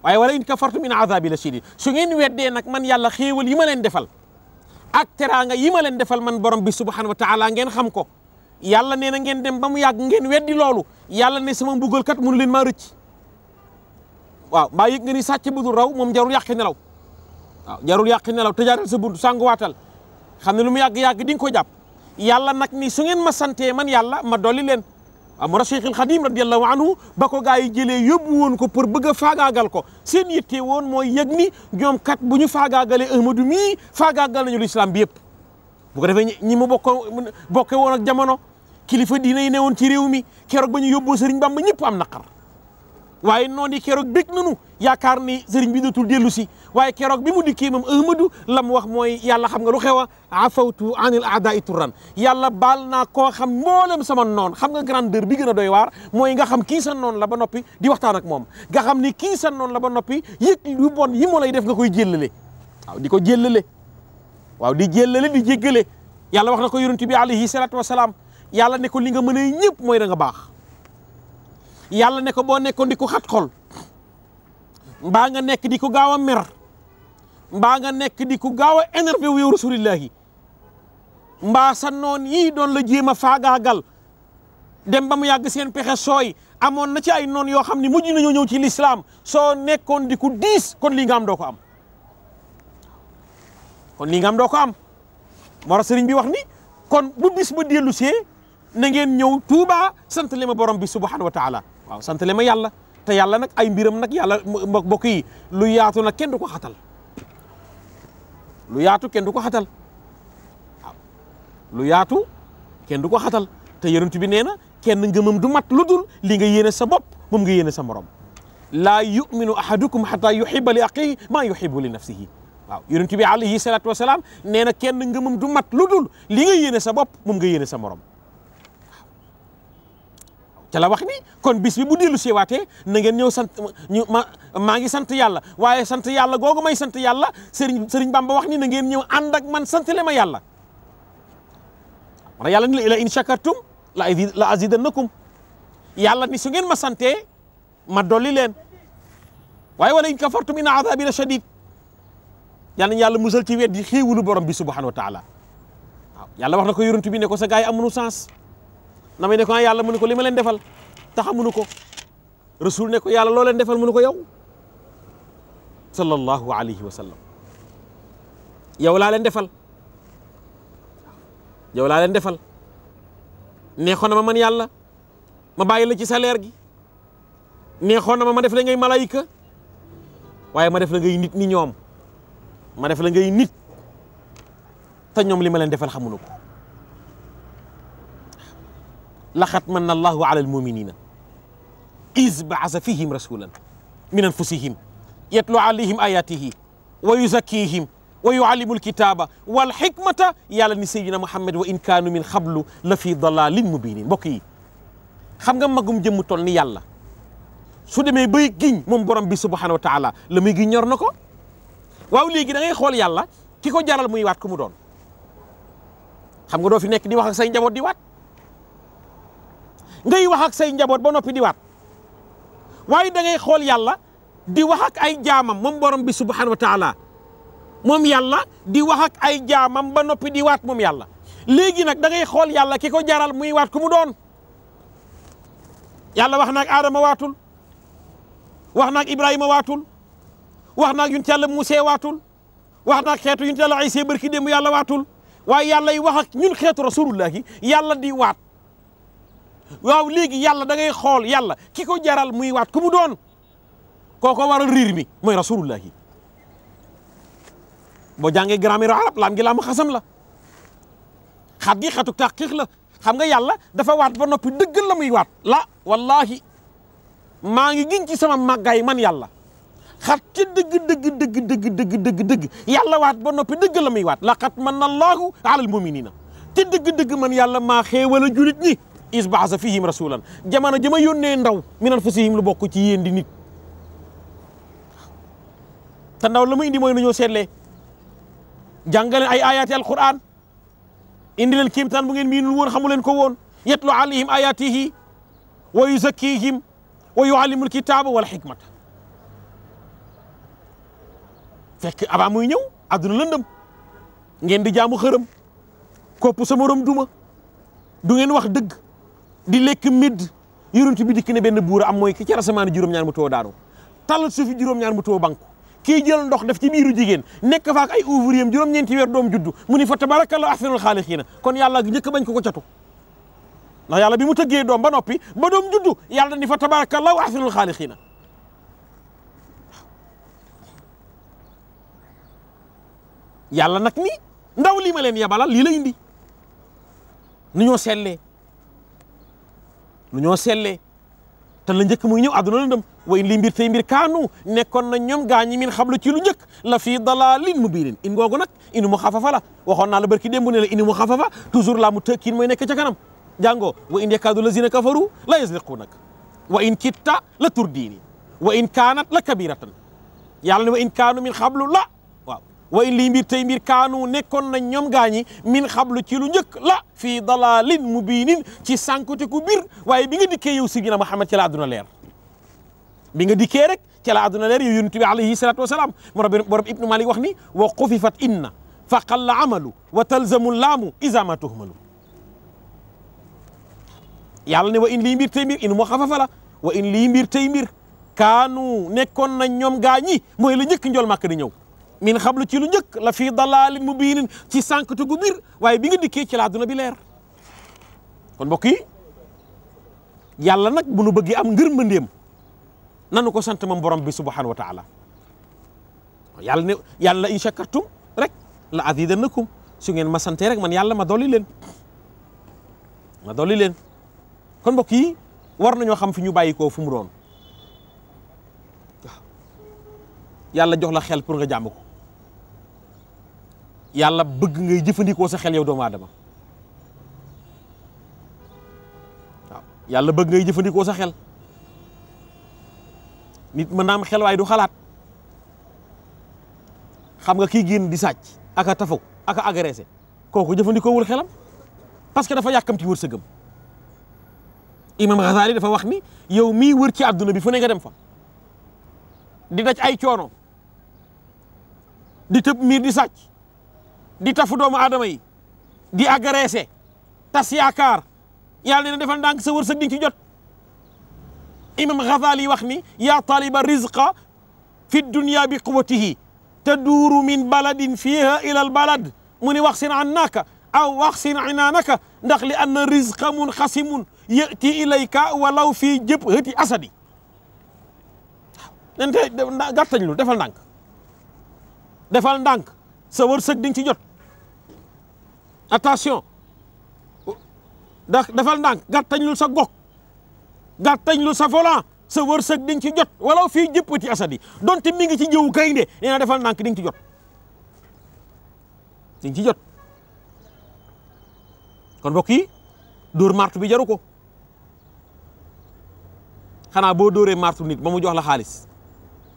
waaye wala in kafartum in azabi la shadid su ngeen weddee nag man yàlla xéewal yi ma leen defal ak teraanga yi ma leen defal man borom bi subhanahu wa taala ngeen xam ko yàlla nee na ngeen dem ba mu yàgg ngeen weddi loolu yàlla ne sama mbugal kat mënu leen maa rëcc waaw mbaa yëg nga ni sàcc bu dul raw moom jarul yàqi nelaw waaw jarul yàqi nelaw tëjaatal sa bunt sanguwaatal xam ne lu mu yàgg-yàgg di nga ko jàpp yàlla nag ni su ngeen ma santee man yàlla ma dolli leen waaw moo tax Cheikhul Khadim radiyallahu anhu ba ko gaa yi jëlee yóbbu woon ko pour bëgg a faagaagal ko seen yitte woon mooy yëg ni ñoom kat bu ñu faagaagalee Ahmadu mii faagaagal nañu l'islam bi yëpp bu ko defee ñi mu bokke woon ak jamono kilifa diine yi ne woon ci réew mi keroog ba ñu yóbboo Sëriñ Bamba ñëpp am naqar waaye noonu yi keroog bég nanu yaakaar ni sëriñ bi dootul dellu si waaye keroog bi mu dikkee moom Ahmadu la mu wax mooy yàlla xam nga lu xew a afawtu anil aadaai turan yàlla baal naa koo xam mboolem sama noon xam nga grandeur bi gën a doy waar mooy nga xam kii sa noon la ba noppi di waxtaan ak moom nga xam ni kii sa noon la ba noppi yëg lu bon yi mu lay def nga koy jéllale waaw di ko jéllale waaw di jéllale di jéggale yàlla wax na ko yonent bi alayhi salaatu wasalaam yàlla ne ko li nga mën a ñëpp mooy da nga baax yàlla ne ko boo nekkoon di ko xat xol mbaa nga nekk di ko gaaw a mer mbaa nga nekk di ko gaaw a énervé wu yow rasulillahi mbaa sa noon yii doon la jéem a faagaagal dem ba mu yàgg seen pexe sooy amoon na ci ay noon yoo xam ne mujj nañoo ñëw ci l'islam soo nekkoon di ko diis kon lii nga am doo ko am kon lii nga am doo ko am moo tax sëriñ bi wax ni kon bu bis ba dellu see na ngeen ñëw Tuuba sant le ma borom bi subhanahu wa taala waaw sant le ma yàlla te yàlla nag ay mbiram nag yàlla mbokk yi lu yaatu nag kenn du ko xatal lu yaatu kenn du ko xatal waaw lu yaatu kenn du ko xatal te yonent bi nee na kenn ngëmam du mat lu dul li nga yéene sa bopp moom nga yéene sa morom laa yuminu ahadukum hatta yuhibba li axihi maa yuhibbu li nafsihi waaw yonent bi alayhi salatu wasalaam nee na kenn ngëmam du mat lu dul li nga yéene sa bopp moom nga yéene sa morom ca la wax ni kon bis bi bu dellu seewaatee na ngeen ñëw sant maa ngi sant yàlla waaye sant yàlla googu may sant yàlla sëriñ Bamba wax ni na ngeen ñëw ànd ak man sant le ma yàlla wala yàlla ni la in shakartum la azidannakum yàlla ni su ngeen ma santee ma dolli leen waaye wala in kafartum inna azabi la shadid yàlla ñu yàlla musal ci weddi xéewulu borom bi subhanahu wa taala waaw yàlla wax na ko yonent bi ne ko sa gars yi amuñu sens na may ne ko yàlla mu ne ko li ma leen defal tax amuñu ko rasul ne ko yàlla loo leen defal mu ne ko yow sallallahu alayhi wa sallam yow laa leen defal yow laa leen defal neexoon na man yàlla ma bàyyi la ci salaire gi neexoon na ma def la ngay malayka waaye ma def la ngay nit ni ñoom ma def la ngay nit te ñoom li ma leen defal xamuñu ko laqad manna allahu ala almuminina iz ba'asa fihim rasulan min anfusihim yatlu alayhim ayatihi wa yuzakkihim wa yuallimu alkitaba wal hikmata yàlla ni sayyidina Muhammad wa in kaanu min xablu la fi dalalin mubinin mbokk yi xam nga magum jëmm toll ni yàlla su demee bay giñ moom borom bi subhanahu wa taala la muy giñ ñor na ko waaw léegi da ngay xool yàlla ki ko jaral muy waat ku mu doon xam nga doo fi nekk di wax ak say njaboot di waat ngay wax ak say njaboot ba noppi di waat waaye da ngay xool yàlla di wax ak ay jaamam moom borom bi subhanahu wa taala moom yàlla di wax ak ay jaamam ba noppi di waat moom yàlla léegi nag da ngay xool yàlla ki ko jaral muy waat ku mu doon yàlla wax naag Aadama waatul wax naag Ibrahima waatul wax naag yonent yàlla Musaa waatul wax naag xeetu yonent yàlla Iisaa barki démb yàlla waatul waaye yàlla yi wax ak ñun xeetu rasulullahi yàlla di waat waaw léegi yàlla da ngay xool yàlla ki ko jaral muy waat ku mu doon kooko waral riir mi mooy rasulullahi boo jàngee grammaire arab laam gi laamu xasam la xat gi xatuk taqiq la xam nga yàlla dafa waat ba noppi dëggal la muy waat la wallahi maa ngi giñ ci sama màggaay man yàlla xat ci dëgg yàlla waat ba noppi dëggal la muy waat laqad manna allahu ala almuminina te dëgg man yàlla maa xéewal a julit ñi is baasa fihim rasulan jamono jama yónnee ndaw min anfusihim lu bokk ci yéen di nit te ndaw la mu indi mooy nañoo seetlee jàngale ay ayaati alquran indi leen kéemtaan bu ngeen miinul woon xamu leen ko woon yatlu alayhim ayatihi wa yuzakkihim wa yuallimu alkitaba wal hikmata fekk avant muy ñëw àdduna lëndëm ngeen di jaamu xërëm kopp sa morom duma du ngeen wax dëgg di lekk midd yonent bi dikk ne benn buur am mooy ki ci asamaan juróom-ñaar mu too daanu talal suufi juróom-ñaar mu too banku kii jël ndox def ci biiru jigéen nekk faak ay ouvrier am juróom-ñeenti weer doom juddu mu ni fa tabarakallahu ahsanul xaaliqiina kon yàlla njëkk bañ ko catu ndax yàlla bi mu tëggee doom ba noppi ba doom juddu yàlla ni fa tabarakallahu ahsanul xaaliqiina yàlla nag ni ndaw lii ma leen yabalal lii la indi nu ñoo sellee te la njëkk muy ñëw àdduna la ndëm way li mbir tey mbir kaanu nekkoon na ñoom gaa ñi min xam lu ci lu njëkk la fii dalaalin mubiinin in googu nag inu mu xafafa la waxoon naa la barki démb ne la inu mu xafafa toujours la mu tëkkiin mooy nekk ca kanam jàngoo wa in yakaadu lazina kafaru la yasliquunak wa in kitta la turdiini wa in kaanat la kabiratan yàlla ne wa in kaanu min xablu la waaw wa in lii mbir tey mbir kaanu nekkoon na ñoom gaa ñi min xablu ci lu njëkk la fii dalaalin mubiinin ci sànkute ku bir waaye bi nga dikkee yow Sidina Muhammad ci la àdduna leer bi nga dikkee rek ci la àdduna leer yow yonent bi alayhi salaatu wasalaam borom Ibnu Malik wax ni wa xufifat inna fa qalla amalu wa talzamu laamu iza ma tuhmalu yàlla ne wa in lii mbir tey mbir in moo xafafa la wa in lii mbir tey mbir kaanu nekkoon na ñoom gaa ñi mooy la njëkk njol màkk di ñëw min xablu ci lu njëkk la fii dalaalin mubiinin ci sànkatu gu bir waaye bi nga dikkee ci la àdduna bi leer kon mbokk yi yàlla nag bu nu bëggee am ngërmandeem nanu ko sant moom borom bi subhanahu wa taala yàlla in shakartum rek la azidannakum su ngeen ma sante rek man yàlla ma dolli leen kon mbokk yi war nañoo xam fi ñu bàyyi koo fu mu doon waaw yàlla jox la xel pour nga jàmm ko yàlla bëgg ngay jëfandikoo sa xel yow doomu aadama waaw yàlla bëgg ngay jëfandikoo sa xel nit mën naa am xel waaye du xalaat xam nga kii génn di sàcc aka tafaw aka agressé kooku jëfandikoowul xelam parce que dafa yàkkamti wërsëgam Imam Ghazali dafa wax ni yow mii wër ci àdduna bi fu ne nga dem fa di daj ay coono di tëb miir di sàcc di tafu doomu aadama yi di agressé tas yaakaar yàlla nee na defal ndànk sa wërsëg di nga ci jot Imam Ghazali wax ni yaa taliba rizqa fi dunya bi quwwatihi taduuru min baladin fiha ila al balad mu ni wax sin annaka aw wax sin inaanaka ndax li anna rizqa munqasimun yati ilayka walaw fii jabhati asadi nente gàttañ lu defal ndànk sa wërsëg di nga ci jot attention defal ndànk gàttañ lu sa gok gàttañ lu sa volant sa wërsëg di nga ci jot walaw fii jëppati asadi donte mi ngi ci jëwu gaynde nee na defal ndànk di nga ci jot kon mbokk yi dóor martu bi jaru ko xanaa boo dóoree martu nit ba mu jox la xaalis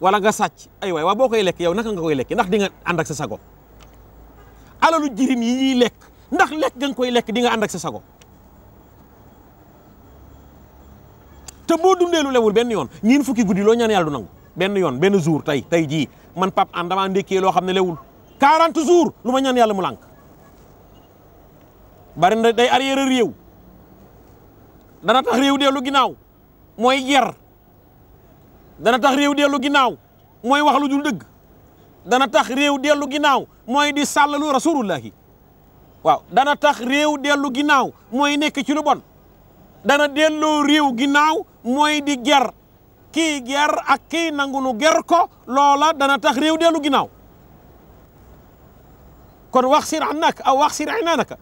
wala nga sàcc ay waay waa boo koy lekk yow naka nga koy lekk ndax di nga ànd ak sa sago alalu jirim yi ñuy lekk ndax lekk nga koy lekk di nga ànd ak sa sago te boo dundee lu lewul benn yoon ñiin fukki guddi loo ñaan yàlla du nangu benn yoon benn jour tey jii man pap an damaa ndékkee loo xam ne lewul 40 jours lu ma ñaan yàlla mu lànk bari na day arrière réew dana tax réew dellu ginnaaw mooy ger dana tax réew dellu ginnaaw mooy wax lu dul dëgg dana tax réew dellu ginnaaw mooy di sàllalu rasulullahi waaw dana tax réew dellu ginnaaw mooy nekk ci lu bon dana delloo réew ginnaaw mooy di ger kii ger ak kii nangu nu ger ko loola dana tax réew dellu ginnaaw kon wax sir annaka aw wax sir inaanaka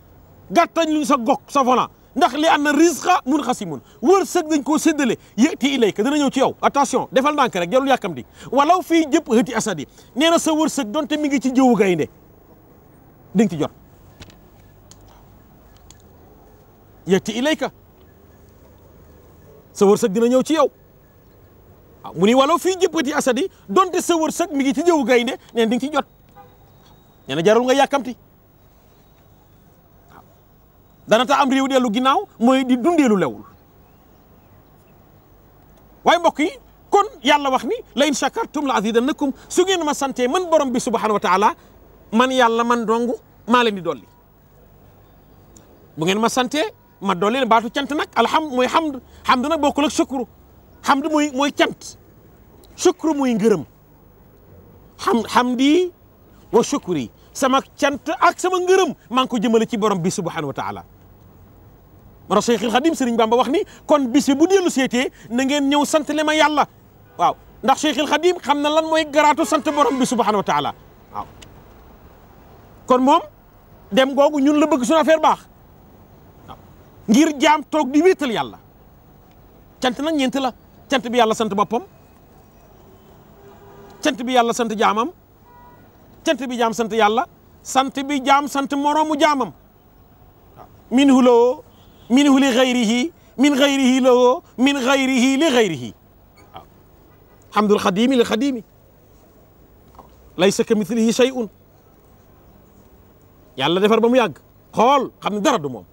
gàttañ luñ sa gok sa volant ndax li anna rizqa munqasimun wërsëg dañ koo séddale yëti ilayka dana ñëw ci yow attention defal ndànk rek jarul yàkkamti walaw fii jëpp hëti asadi nee na sa wërsëg donte mi ngi ci jëwu gaynde di nga ci jot yëti ilayka sa wërsëg dina ñëw ci yow waaw mu ni walaw fii jëpp hëti asadi donte sa wërsëg mi ngi ci jëwu gaynde nee na di nga ci jot nee na jarul nga yàkkamti dana tax am réew dellu ginnaaw mooy di dundeelu lewul waaye mbokk yi kon yàlla wax ni la in shakartum la azidannakum su ngeen ma santee man borom bi subhanahu wa taala man yàlla man dong maa leen di dolli bu ngeen ma santee ma dolli leen baatu cant nag mooy hamd nag bokkul ak shukru hamd mooy cant shukru muy ngërëm hamdi wa shukri sama cant ak sama ngërëm maa ngi ko jëmale ci borom bi subhanahu wa taala mara Cheikhul Khadim Serigne Bamba wax ni kon bis bi bu dellu seetee na ngeen ñëw sant le ma yàlla waaw ndax Cheikhul Khadim xam na lan mooy garaatu sant borom bi subhanahu wa taala waaw kon moom dem googu ñun la bëgg suñu affaire baax waaw ngir jaam toog di wéetal yàlla cant nag ñeent la cant bi yàlla sant boppam cant bi yàlla sant jaamam cant bi jaam sant yàlla sant bi jaam sant moroomu jaamam waaw minhu lahu minhu li ghayrihi min ghayrihi lahu min ghayrihi li ghayrihi waaw hamdul xadimi li xadimi laysa ka mithlihi shay'un yàlla defar ba mu yàgg xool xam ne dara du moom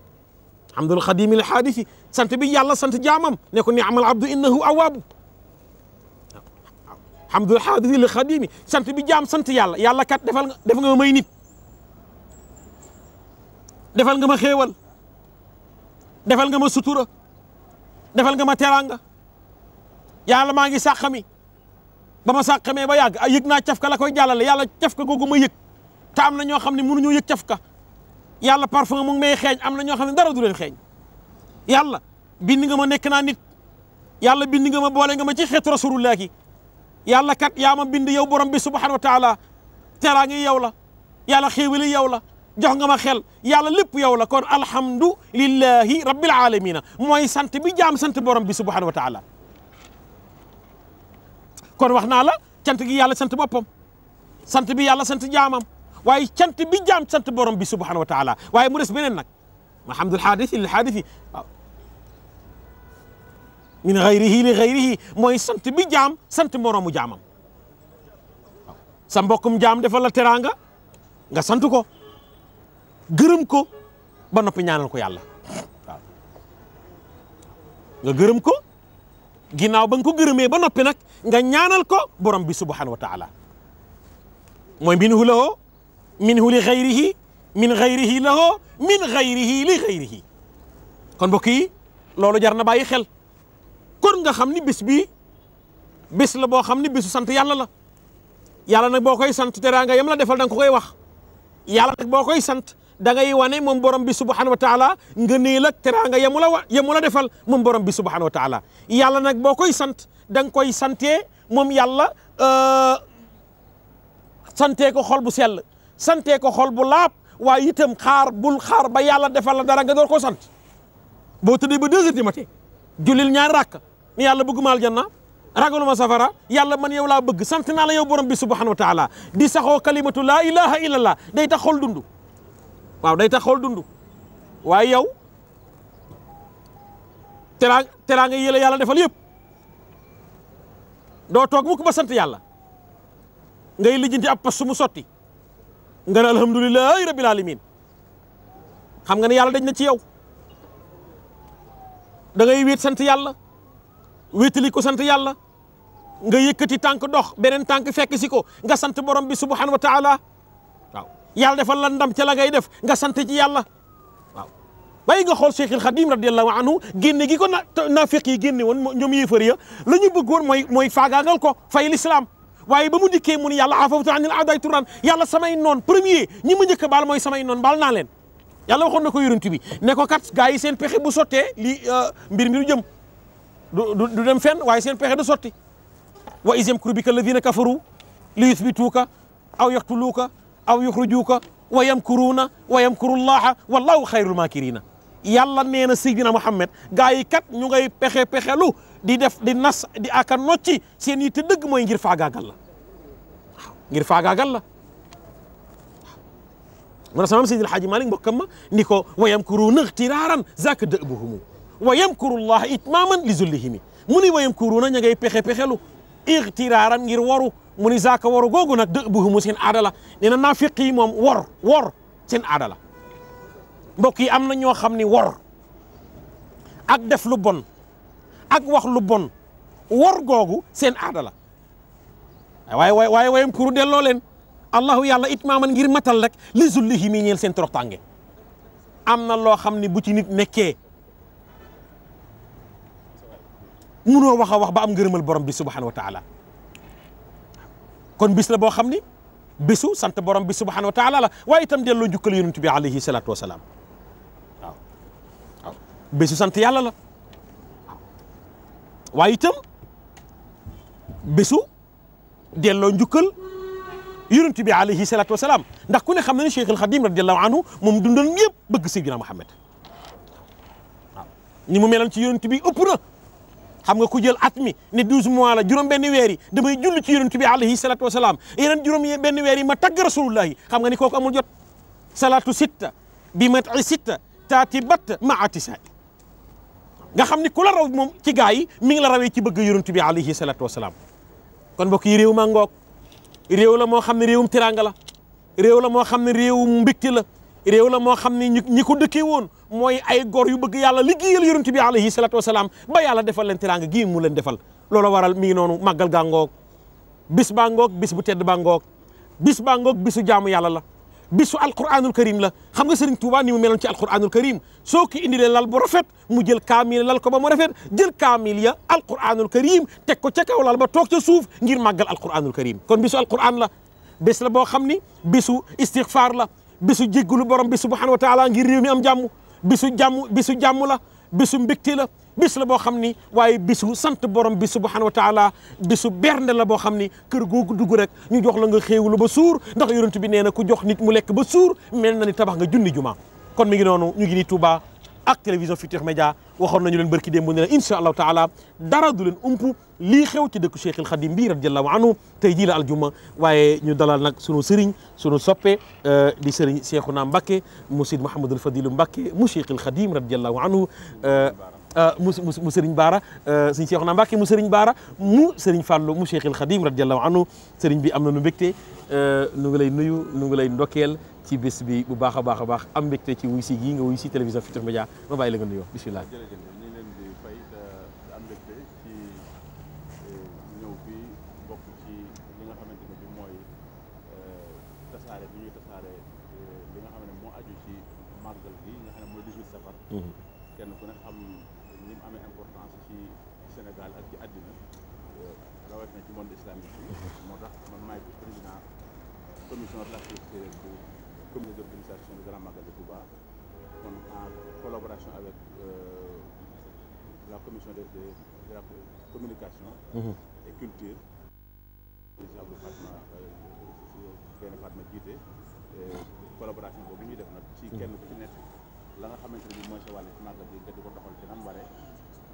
hamdul xadimi li xaadisi sant bi yàlla sant jaamam ne ko ni'mal abdu innahu awwaabu hamdul xaadisi li xadimi sant bi jaam sant yàlla yàlla kat def nga ma may nit defal nga ma xéewal defal nga ma sutura defal nga ma teraanga yàlla maa ngi sàqami ba ma sàqamee ba yàgg yëg naa cafka la koy jàllale yàlla cafka googu ma yëg te am na ñoo xam ne mënuñoo yëg cafka yàlla parfum mu ngi may xeeñ am na ñoo xam ne dara du leen xeeñ yàlla bind nga ma nekk naa nit yàlla bind nga ma boole nga ma ci xeetu rasulullah ki yàlla kat yaa ma bind yow borom bi subhanahu wa taala teraanga yow la yàlla xéewali yow la jox nga ma xel yàlla lépp yow la kon alhamdu lillahi rabbil alamina mooy sant bi jaam sant borom bi subhanahu wa taala kon wax naa la cant gi yàlla sant boppam sant bi yàlla sant jaamam waaye cant bi jaam sant borom bi subhanahu wa taala waaye mu des beneen nag alhamdul xaadisi lil xaadisi waaw min xayrihi li xayrihi mooy sant bi jaam sant moroomu jaamam waaw sa mbokkum jaam defal la teraanga nga sant ko gërëm ko ba noppi ñaanal ko yàlla waaw nga gërëm ko ginnaaw ba nga ko gërëmee ba noppi nag nga ñaanal ko borom bi subhanahu wa taala mooy minhu lahu minhu li xayrihi min xayrihi lahu min xayrihi li xayrihi kon mbokk yi loolu jar na bàyyi xel kon nga xam ni bés bii bés la boo xam ni bésu sant yàlla la yàlla nag boo koy sant teraanga yam la defal da nga ko koy wax yàlla nag boo koy sant da ngay wane moom borom bi subhanahu wa taala nga nee la teraanga yamu la defal moom borom bi subhanahu wa taala yàlla nag boo koy sant da nga koy santee moom yàlla santee ko xol bu sell santee ko xol bu laab waaye itam bul xaar ba yàlla defal la dara nga door koo sant boo tëddee ba 2 heures du matin jullil ñaari rakk ni yàlla bëgguma aljanna ragaluma safara yàlla man yow laa bëgg sant naa la yow borom bi subhanahu wa taala di saxoo kalimatu laa ilaha illallah day tax xol dund waaw day tax xol dund waaye yow teraanga yële yàlla defal yëpp doo toog mukk ba sant yàlla ngay lijjanti ab pas su mu sotti nga ne alhamdulilahi rabbil alamin xam nga ne yàlla dañ na ci yow da ngay wéet sant yàlla wéetali ko sant yàlla nga yëkkati tànk dox beneen tànk fekk si ko nga sant borom bi subhanahu wa taala waaw yàlla defal la ndam ca la ngay def nga sant ci yàlla waaw bàyyi nga xool Cheikhul Khadim radiyallahu anhu génne gi ko naafiq yi génne woon ñoom yéefar ya la ñu bëggoon mooy faagaagal ko fay l'islam waaye ba mu dikkee mu ni yàlla afawtu anil a'da'i turan yàlla samay noon premier ñi ma njëkk a baal mooy samay noon baal naa leen yàlla waxoon na ko yonent bi ne ko kat gaa yi seen pexe bu sottee lii mbir mi du jëm du dem fenn waaye seen pexe du sotti wa iz yamkuru bika alladhina kafaru li yuthbituuka aw yaqtuluuka aw yukhrijuuka wa yamkuruuna wa yamkuru llaha wallahu xayrul maakiriina yàlla nee na Seydina Muhammad gaa yi kat ñu ngay pexelu di def di nas di aka nocci seen yitte dëgg mooy ngir faagaagal la waaw ngir faagaagal la mu ne sama Seydi El Hadji Malick mbokkam ma ni ko wa yamkuruuna ixtiraaran zaaka da'buhum wa yamkuru llaha itmaaman li zullihimi mu ni wa yamkuruuna ña ngay pexelu ixtiraaran ngir waru mu ni zaaka waru googu nag da'buhum seen aada la nee na naafiq yi moom wor seen aada la mbokk yi am na ñoo xam ni wor ak def lu bon ak wax lu bon wor googu seen aada la waaye wayam kuru delloo leen allahu yàlla itmaaman ngir matal rek li zullihi mi ñeel seen toroxtànge am na loo xam ne bu ci nit nekkee munoo wax a wax ba am ngërëmal borom bi subhanahu wa taala kon bis la boo xam ni bisu sant borom bi subhanahu wa taala la waaye itam delloo njukkal yonent bi alayhi salaatu wasalaam waaw bisu sant yàlla la waaye itam bisu delloo njukkal yonent bi alayhi salaatu wasalaam ndax ku ne xam na ne Cheikh al Khadim radiallahu anhu moom dundal yëpp bëgg Seydina Muhammad waaw ni mu meloon ci yonent bi ëpp na xam nga ku jël at mi ne 12 mois la juróom benn weer yi damay julli ci yonent bi alayhi salaatu wasalaam yeneen juróom benn weer yi ma tagg rasulullahi xam nga ni kooku amul jot salaatu sitta bi mati sitta taati batt maati saa nga xam ni ku la raw moom ci gaa yi mi ngi la rawee ci bëgg yonent bi alayhi salaatu wasalaam kon mbokk yi réew maa ngoog réew la moo xam ne réewum teraanga la réew la moo xam ne réewum mbégte la réew la moo xam ne ñi ko dëkkee woon mooy ay gor yu bëgg yàlla liggéeyal yonent bi alayhi salaatu wasalaam ba yàlla defal leen teraanga gii mu leen defal loolu waral mi ngi noonu màggal gaa ngoog bis baa ngoog bis bu tedd baa ngoog bis baa ngoog bisu jaamu yàlla la bisu alquranul karim la xam nga Serigne Touba ni mu meloon ci alquranul karim soo ko indilee lal bu rafet mu jël kaamil lal ko ba mu rafet jël kaamil ya alquranul karim teg ko ca kaw lal ba toog ca suuf ngir màggal alquranul karim kon bisu alquran la bés la boo xam ni bisu istighfar la bisu jéggalu borom bi subhanahu wa taala ngir réew mi am jàmm bisu jàmm la bisu mbégte la bis la boo xam ni waaye bisu sant borom bi subhanahu wa taala bisu bernde la boo xam ni kër googu dugg rek ñu jox la nga xéewlu ba suur ndax yonent bi nee na ku jox nit mu lekk ba suur mel na ni tabax nga junni juma kon mi ngi noonu ñu ngi nii Touba ak télévision Futurs Médias waxoon nañu leen barki démb ne la incha allahu taala dara du leen ump lii xew ci dëkku Cheikh al Khadim bi radiallahu anhu tey jii la aljuma waaye ñu dalal nag sunu sëriñ sunu soppe di sëriñ Cheikhouna Mbacké mu Seydi Mouhamadul Fadilu Mbacké mu Cheikh al Khadim radiallahu anhu mu sëriñ Baara sëriñ Cheikhouna Mbacké mu sëriñ Baara mu sëriñ Fallou mu Cheikh al Khadim radiallahu anhu sëriñ bi am na nu mbégte nu ngi lay nuyu nu ngi lay ndokkeel ci bés bi bu baax a baax a baax am mbégte ci wuy si gii nga wuy si télévision Futurs Médias ma bàyyi la nga nuyoo bisimilah. jërëjëf ñu ngi leen di fay am mbégte ci ñëw fii bokk ci li nga xamante ne bi mooy tasaare bi ñuy tasaare li nga xam ne moo aju ci màggal bi nga xam ne mooy 18 safar. kenn ku ne xam ni mu amee importance ci Sénégal ak ci àddina rawatina ci monde islamique bi. moo tax man maay président commission relations extérieures bu comité d'organisation du Grand Magal de Touba kon en collaboration avec la commission de la communication et culture Abdou Fatma jiite collaboration boobu ñuy def nag ci kenn ku ci nekk la nga xamante ne bi mooy sa wàll ci màggal bi nga di ko doxal ci nam waree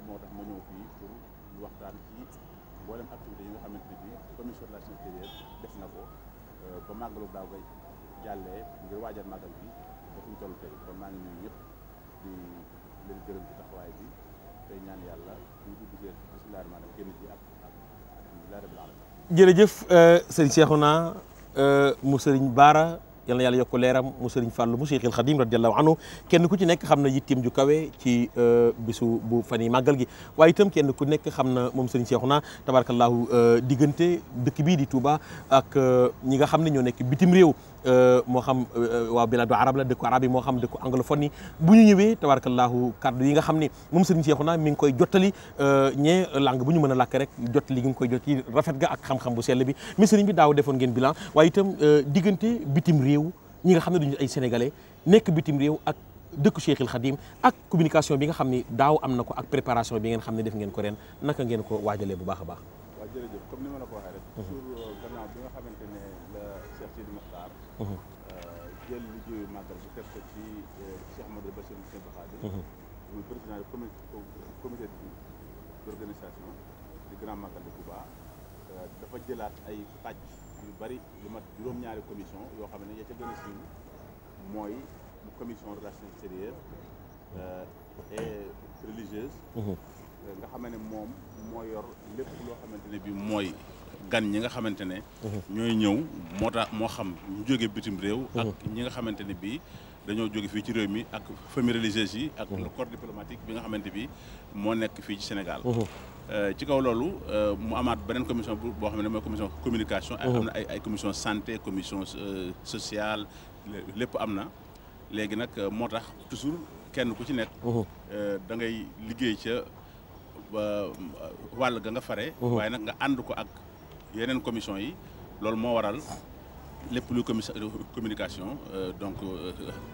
moo tax ma ñëw fii pour waxtaan ci mboolem activité yi nga xamante ne bi commission relations extérieures def na ko ba màggalu daaw ga jàllee ngir waajal màggal bi ba fi ñu toll tey kon maa ngi nuyu ñëpp di leen gërëm ci taxawaay bi tey ñaan yàlla ñu dugg ci bismillah rahmaan génn ci ak alhamdulilah rabbil alamin jërëjëf sëriñ Cheikhouna mu sëriñ Baara yal na yàlla yokk leeram mu sëriñ Fallou mu Cheikh al Khadim radiallahu anhu kenn ku ci nekk xam na yittim ju kawe ci bisu bu fan yi màggal gi waaye itam kenn ku nekk xam na moom sëriñ Cheikhouna tabarakallahu diggante dëkk bii di Touba ak ñi nga xam ne ñoo nekk bitim réew moo xam waa biladu arab la dëkku arab yi moo xam dëkku anglophone yi bu ñu ñëwee tabarakallahu kaddu yi nga xam ne moom sëriñ Cheikhouna mi ngi koy jottali ñee langue bu ñu mën a làkk rek jottali gi ngi koy jottali rafet ga ak xam-xam bu sell bi mi sëriñ bi daaw defoon ngeen bilan waaye itam diggante bitim réew ñi nga xam ne duñu ay sénégalais nekk bitim réew ak dëkku Cheikh al Khadim ak communication bi nga xam ni daaw am na ko ak préparation bi ngeen xam ne def ngeen ko ren naka ngeen ko waajalee bu baax a baax. waaw jërëjëf comme ni ma la ko waxee rek. toujours gannaaw bi nga xamante ne la Cheikh Sidi Mokhtar. jël liggéeyu màggal bi teg ko ci Cheikh Amadou Bachir Moussa Khadim. muy président du comité d'organisation du Grand Magal de Touba. dafa jëlaat ay pàcc yu bari lu mat juróom-ñaari commission yoo xam ne ya ca gën a siiw mooy commission relations extérieures et religieuses nga xam ne moom moo yor lépp loo xamante ne bi mooy gan ñi nga xamante ne ñooy ñëw moo tax moo xam ñu jóge bitim réew ak ñi nga xamante ne bi dañoo jóge fii ci réew mi ak famille religieuse yi ak le corps diplomatique bi nga xamante bi moo nekk fii ci Sénégal ci kaw loolu mu amaat beneen commission boo xam ne mooy commission communication. am na ay commission santé commission sociale lépp am na léegi nag moo tax toujours kenn ku ci nekk. da ngay liggéey ca wàll ga nga fare. waaye nag nga ànd ko ak yeneen commission yi loolu moo waral lépp luy communication donc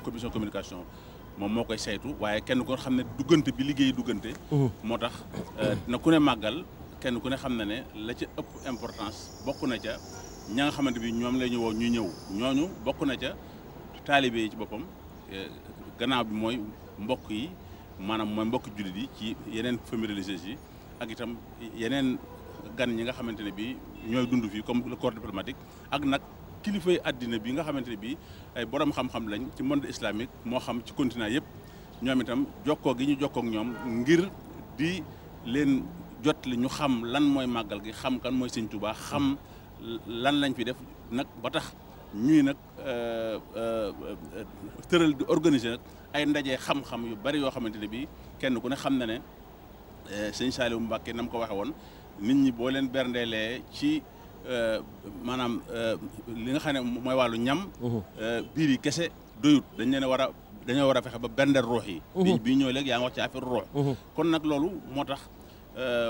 commission communication. moom moo koy saytu waaye kenn ko xam ne duggante bi liggéey duggante. moo tax na ku ne màggal kenn ku ne xam na ne la ca ëpp importance bokk na ca ña nga xamante bi ñoom la ñu woo ñu ñëw ñooñu bokk na ca taalibe yi ci boppam gannaaw bi mooy mbokk yi maanaam mooy mbokk jullit yi ci yeneen famille religieuse yi ak itam yeneen gan ñi nga xamante ne bi ñooy dund fii comme le corps diplomatique ak nag kilifay àddina bi nga xamante ne bii ay borom xam-xam lañ ci monde islamique moo xam ci continent yëpp ñoom itam jokkoo gi ñu jokkoo ak ñoom ngir di leen jot li ñu xam lan mooy màggal gi xam kan mooy Sëñ Tuubaa xam lan lañ fi def nag ba tax ñuy nag tëral di organiser nag ay ndaje xam-xam yu bari yoo xamante ne bii kenn ku ne xam na ne Sëñ Saaliwu Mbàkke na mu ko waxe woon nit ñi boo leen berndeelee ci maanaam li nga xam ne mooy wàllu ñam. biir yi kese doyut dañoo war a fexe ba bendel ruux yi. bii ñëw léegi yaa ngi wax ci affaire ruux. kon nag loolu moo tax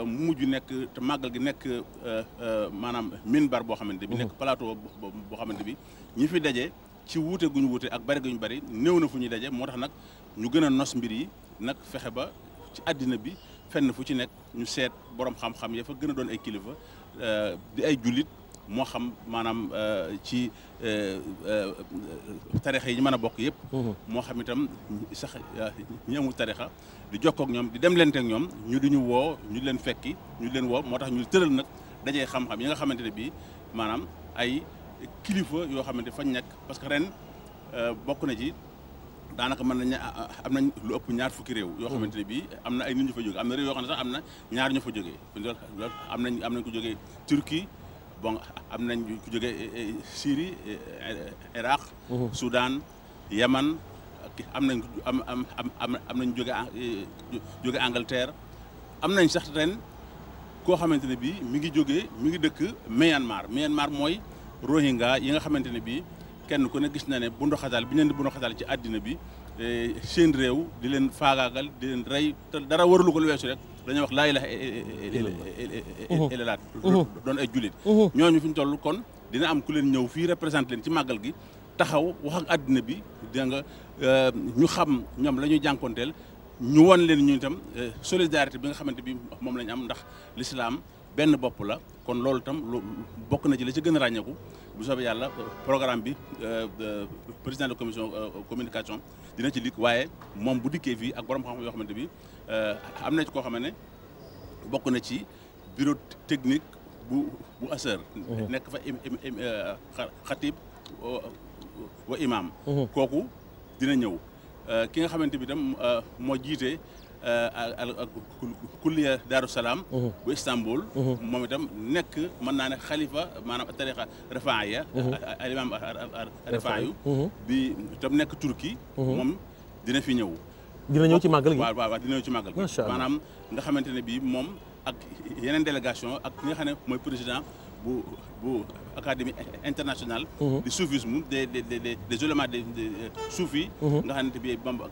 mu mujj nekk te màggal gi nekk maanaam minbar boo xamante bi nekk plateau boo xamante bi ñi fi daje ci wuute gu ñu wuute ak bari gu ñu bari néew na fu ñuy daje moo tax nag ñu gën a nos mbir yi nag fexe ba ci àddina bi fenn fu ci nekk ñu seet borom xam-xam ya fa gën a doon ay kilifa. di ay jullit moo xam maanaam ci tarixa yi ñu mën a bokk yëpp. moo xam itam sax ñi amul tarixa di jokkoo ak ñoom di dem leen ak ñoom ñu di ñu woo ñu leen fekki ñu leen woo moo tax ñu tëral nag dajee xam-xam yi nga xamante ne bii maanaam ay kilifa yoo xamante fañ nekk parce que ren bokk na ci daanaka mën nañ am nañ lu ëpp ñaar fukki réew yoo xamante ne bii am na ay nit ñu fa jóge am na réew yoo xam ne sax am na ñaar ñu fa jógee loolu am nañ ko jógee Turquie bon am nañ ku jógee Syrie Irak Soudan Yaman am nañ am nañ jóge Angleterre am nañ sax ren koo xamante ne bii mi ngi dëkk Myanmar mooy Rohingya yi nga xamante ne bii kenn ku ne gis na ne bundu xataal bi ñu leen di bundu xataal ci àddina bi seen réew di leen faagaagal di leen rey te dara warulu ko lu weesu rek dañuy wax laa ilaaha illallaah doon ay jullit ñooñu fi ñu toll kon dina am ku leen ñëw fii représenté leen ci màggal gi taxaw wax ak àddina bi dégg nga ñu xam ñoom la ñuy jànkonteel ñu won leen ñu itam solidarité bi nga xamante bi moom la ñu am ndax l'islam benn bopp la kon loolu itam bokk na ci la ci gën a ràññeeku bu soobee yàlla programme bi président de commission communication dina ci dikk waaye moom bu dikkee fii ak borom xam-xam yoo xamante bi am na ci koo xam ne bokk na ci bureau technique bu Asser nekk fa xatib wa imam kooku dina ñëw ki nga xamante bi tam moo jiite kulliya Daaru Salaam bu Istanbul moom itam nekk mën naa ne xalifa maanaam tarixa Rifaaya al imam Rifaayu bi itam nekk Turquie moom dina fi ñëw ci màggal gi waaw dina ñëw ci màggal gi maanaam nga xamante ne bii moom ak yeneen délégation ak ki nga xam ne mooy président bu académie internationale du soufisme des ulémas de soufis nga xamante bi Bamba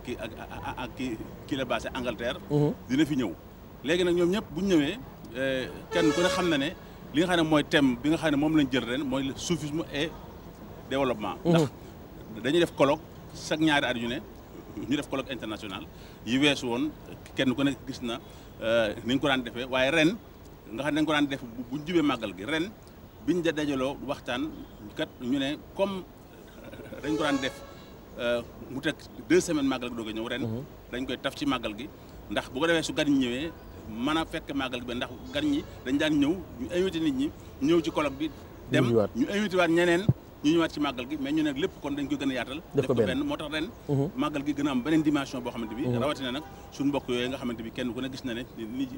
ak kii la basé Angleterre dina fi ñëw léegi nag ñoom ñëpp bu ñu ñëwee kenn ku ne xam na ne li nga xam ne mooy thème bi nga xam ne moom lañ jël ren mooy le soufisme et développement ndax dañuy def colloque chaque ñaari at yu ne ñu def colloque international yi weesu woon kenn ku ne gis na ni ñu ko daan defee waaye ren nga xam ne dañ ko daan def buñ jubee màggal gi ren biñ dajaloo waxtaan kat ñu ne comme dañ ko daan def mu teg 2 semaines màggal gi doog a ñëw ren dañ koy taf ci màggal gi ndax bu ko defee su gan ñi ñëwee mën a fekk màggal gi ba ndax gan ñi dañ daan ñëw ñu invité nit ñi ñëw ci colloque bi dem ñu invité waat ñeneen ñu ñëwaat ci màggal gi mais ñu ne lépp kon dañ koy gën a yaatal def ko benn moo tax ren màggal gi gën a am beneen dimension boo xamante bi rawatina nag suñu mbokk yooyu nga xamante bi kenn ku ne gis na ne nit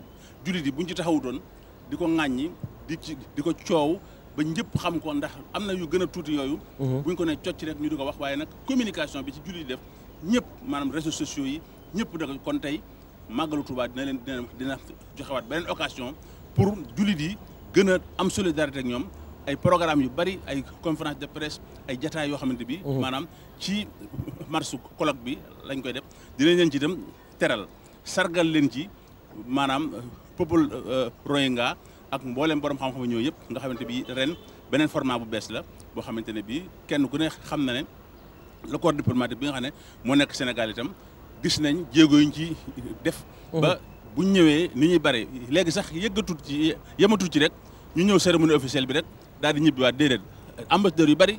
jullit yi buñ ci taxawutoon di ko ŋàññi di ko coow ba ñëpp xam ko ndax am na yu gën a tuuti yooyu buñ ko ne cocc rek ñu di ko wax waaye nag communication bi ci jullit yi def ñëpp maanaam réseaux sociaux yi ñëpp da kon tey màggalu Touba dina joxewaat beneen occasion pour jullit yi gën a am solidarité ak ñoom ay programme yu bari ay conférence de presse ay jataay yoo xamante bi maanaam ci marsu colloque bi lañ koy def dinañ leen ci dem teral sargal leen ci maanaam peuple Rohingya ak mboolem borom xam-xam ñoo yëpp nga xamante bi ren beneen format bu bees la boo xamante ne bii kenn ku ne xam na ne le corps diplomatique bi nga xam ne moo nekk Sénégal itam gis nañ jéego yuñ ci def. ba buñ ñëwee ni ñuy bare léegi sax yëggatut ci yematut ci rek ñu ñëw cérémonie officielle bi rek daal di ñibbiwaat déedéet ambassadeurs yu bari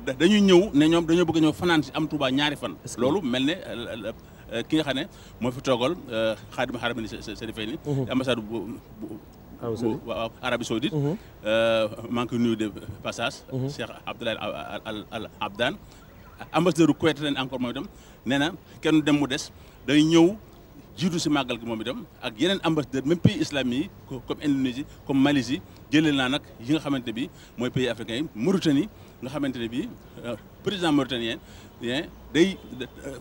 dañuy ñëw ne ñoom dañoo bëgg a ñëw fanaan si am Touba ñaari fan. loolu mel ne ki nga xam ne moo fi toogal Xaadimu Xarameyni Sharifayni ambassade bu Arabie Saoudite maa ngi koy nuyu de passage Cheikh Abdoulaye Al Abdan ambassadeur Kuwait leen encore moom itam nee na kenn dem mu des day ñëw jiitu si màggal gi moom itam ak yeneen ambassadeur même pays islamique yi comme Indonésie comme Malaisie jëlee naa nag yi nga xamante bi mooy pays africain yi Mauritanie nga xamante ne bi président mauritanien day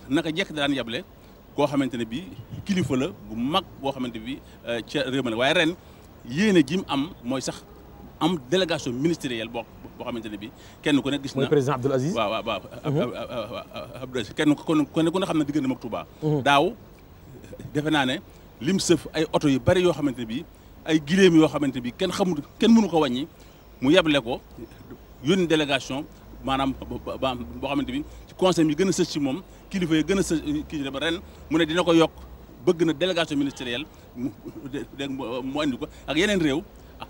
naka jekk daan yable koo xamante ne bi kilifa la bu mag boo xamante bi ca réew ma la waaye ren yéene ji mu am mooy sax am délégation ministérielle boo xamante ne bi kenn ku ne gis na. mooy président Abdoul Aziz. waaw Abdoul Aziz kenn ku ne xam na diggante ak Touba. daaw defe naa ne lim sëf ay oto yu bari yoo xamante ne bi ay giléem yoo xamante ne bi kenn mënu ko wàññi mu yeble ko yónni délégation maanaam boo xamante bi ci conseil yi gën a sës ci moom kilifa yi gën a sës kii ba ren mu ne dina ko yokk bëgg na délégation ministérielle mu andi ko ak yeneen réew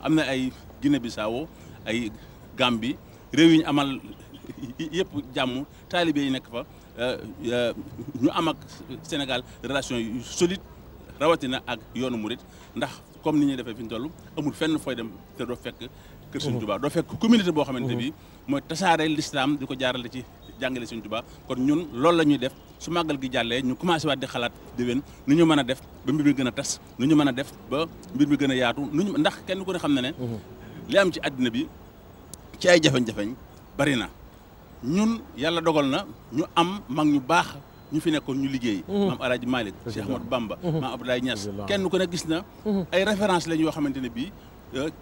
am na ay Guinée-Bissau ay Gambie réew yi ñu amal yëpp jàmm taalibe yi nekk fa ñu am ak Sénégal relation yu solide rawatina ak yoonu murit ndax comme ni ñuy defee fi ñu toll amul fenn fooy dem te doo fekk kër Sëñ Tuubaa doo fekk communauté boo xamante bi mooy tasaare l'islam di ko jaarale ci jàngale Sëñ Tuubaa kon ñun loolu la ñuy def su màggal gi jàllee ñu commencé waat di xalaat déwén nu ñu mën a def ba mbir mi gën a tas nu ñu mën a def ba mbir mi gën a yaatu ndax kenn ku ne xam na ne li am ci àddina bi ci ay jafeñ-jafeñ bari na ñun yàlla dogal na ñu am mag ñu baax ñu fi nekkoon ñu liggéey maam Alaaji Malick Cheikh Ahmadou Bamba maam Abdoulaye Niass kenn ku ne gis na ay référence lañ yoo xamante ne bii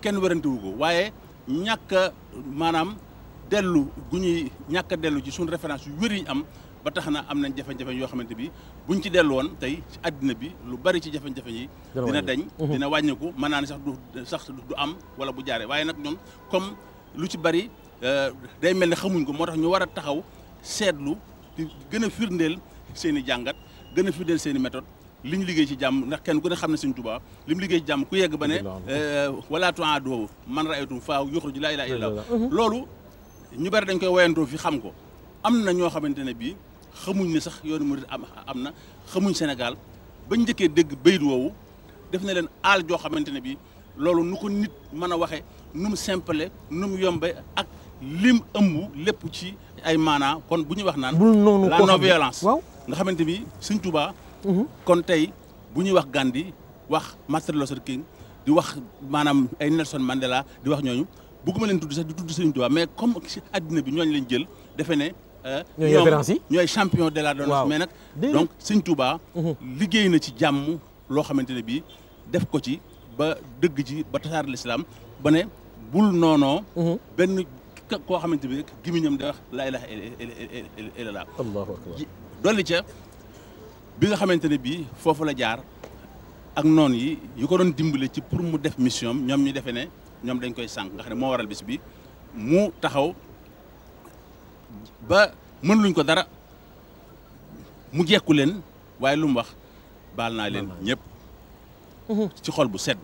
kenn warantewu ko waaye ñàkk a maanaam dellu gu ñuy ñàkk a dellu ci suñu référence yu wér yi am ba tax na am nañ jafe-jafe yoo xamante bi buñ ci dellu woon tey ci àddina bi lu bari ci jafe-jafe yi dina dañ dina wàññiku mën naa ne sax du am wala bu jaaree waaye nag ñun comme lu ci bari day mel ne xamuñ ko moo tax ñu war a taxaw seetlu di gën a firndeel seen i jàngat gën a firndeel seen i méthode li ñu liggéey ci jàmm ndax kenn ku ne xam ne Sëñ Tuubaa li mu liggéey ci jàmm ku yegg ba ne wala tu'aadu man ra'aytum faaw yuxriju laa ilaaha illallaah loolu ñu bari dañ koy woyantoo fi xam ko am na ñoo xamante ne bii xamuñ ne sax yoonu murid am na xamuñ Sénégal bañ njëkkee dégg bayit woowu def na leen aal joo xamante ne bii loolu nu ko nit mën a waxe nu mu simple nu mu yombe ak lim ëmb lépp ci ay maanaa kon bu ñuy wax naan la non violence nga xamante bi Sëñ Tuubaa kon tey bu ñuy wax Gandhi wax Martin Luther King di wax maanaam ay Nelson Mandela di wax ñooñu bëgguma leen tudd sax di tudd Sëñ Tuubaa mais comme ci àddina bi ñooñu leen jël defe ne ñooy champion de la donne mais nag donc Sëñ Tuubaa liggéey na ci jàmm loo xamante ne bii def ko ci ba dëgg ci ba tasaar l'islam ba ne bul noonoo benn koo xamante bi rek gimiñam day wax laa ilaaha illallaah Allahu akbar dolli ca bi nga xamante ne bii foofu la jaar ak noonu yi ko doon dimbale ci pour mu def mission ñoom ñu defee ne ñoom dañ koy sànq nga xam ne moo waral bis bi mu taxaw ba mën luñ ko dara mu jekku leen waaye lu mu wax baal naa leen ñëpp ci xol bu sedd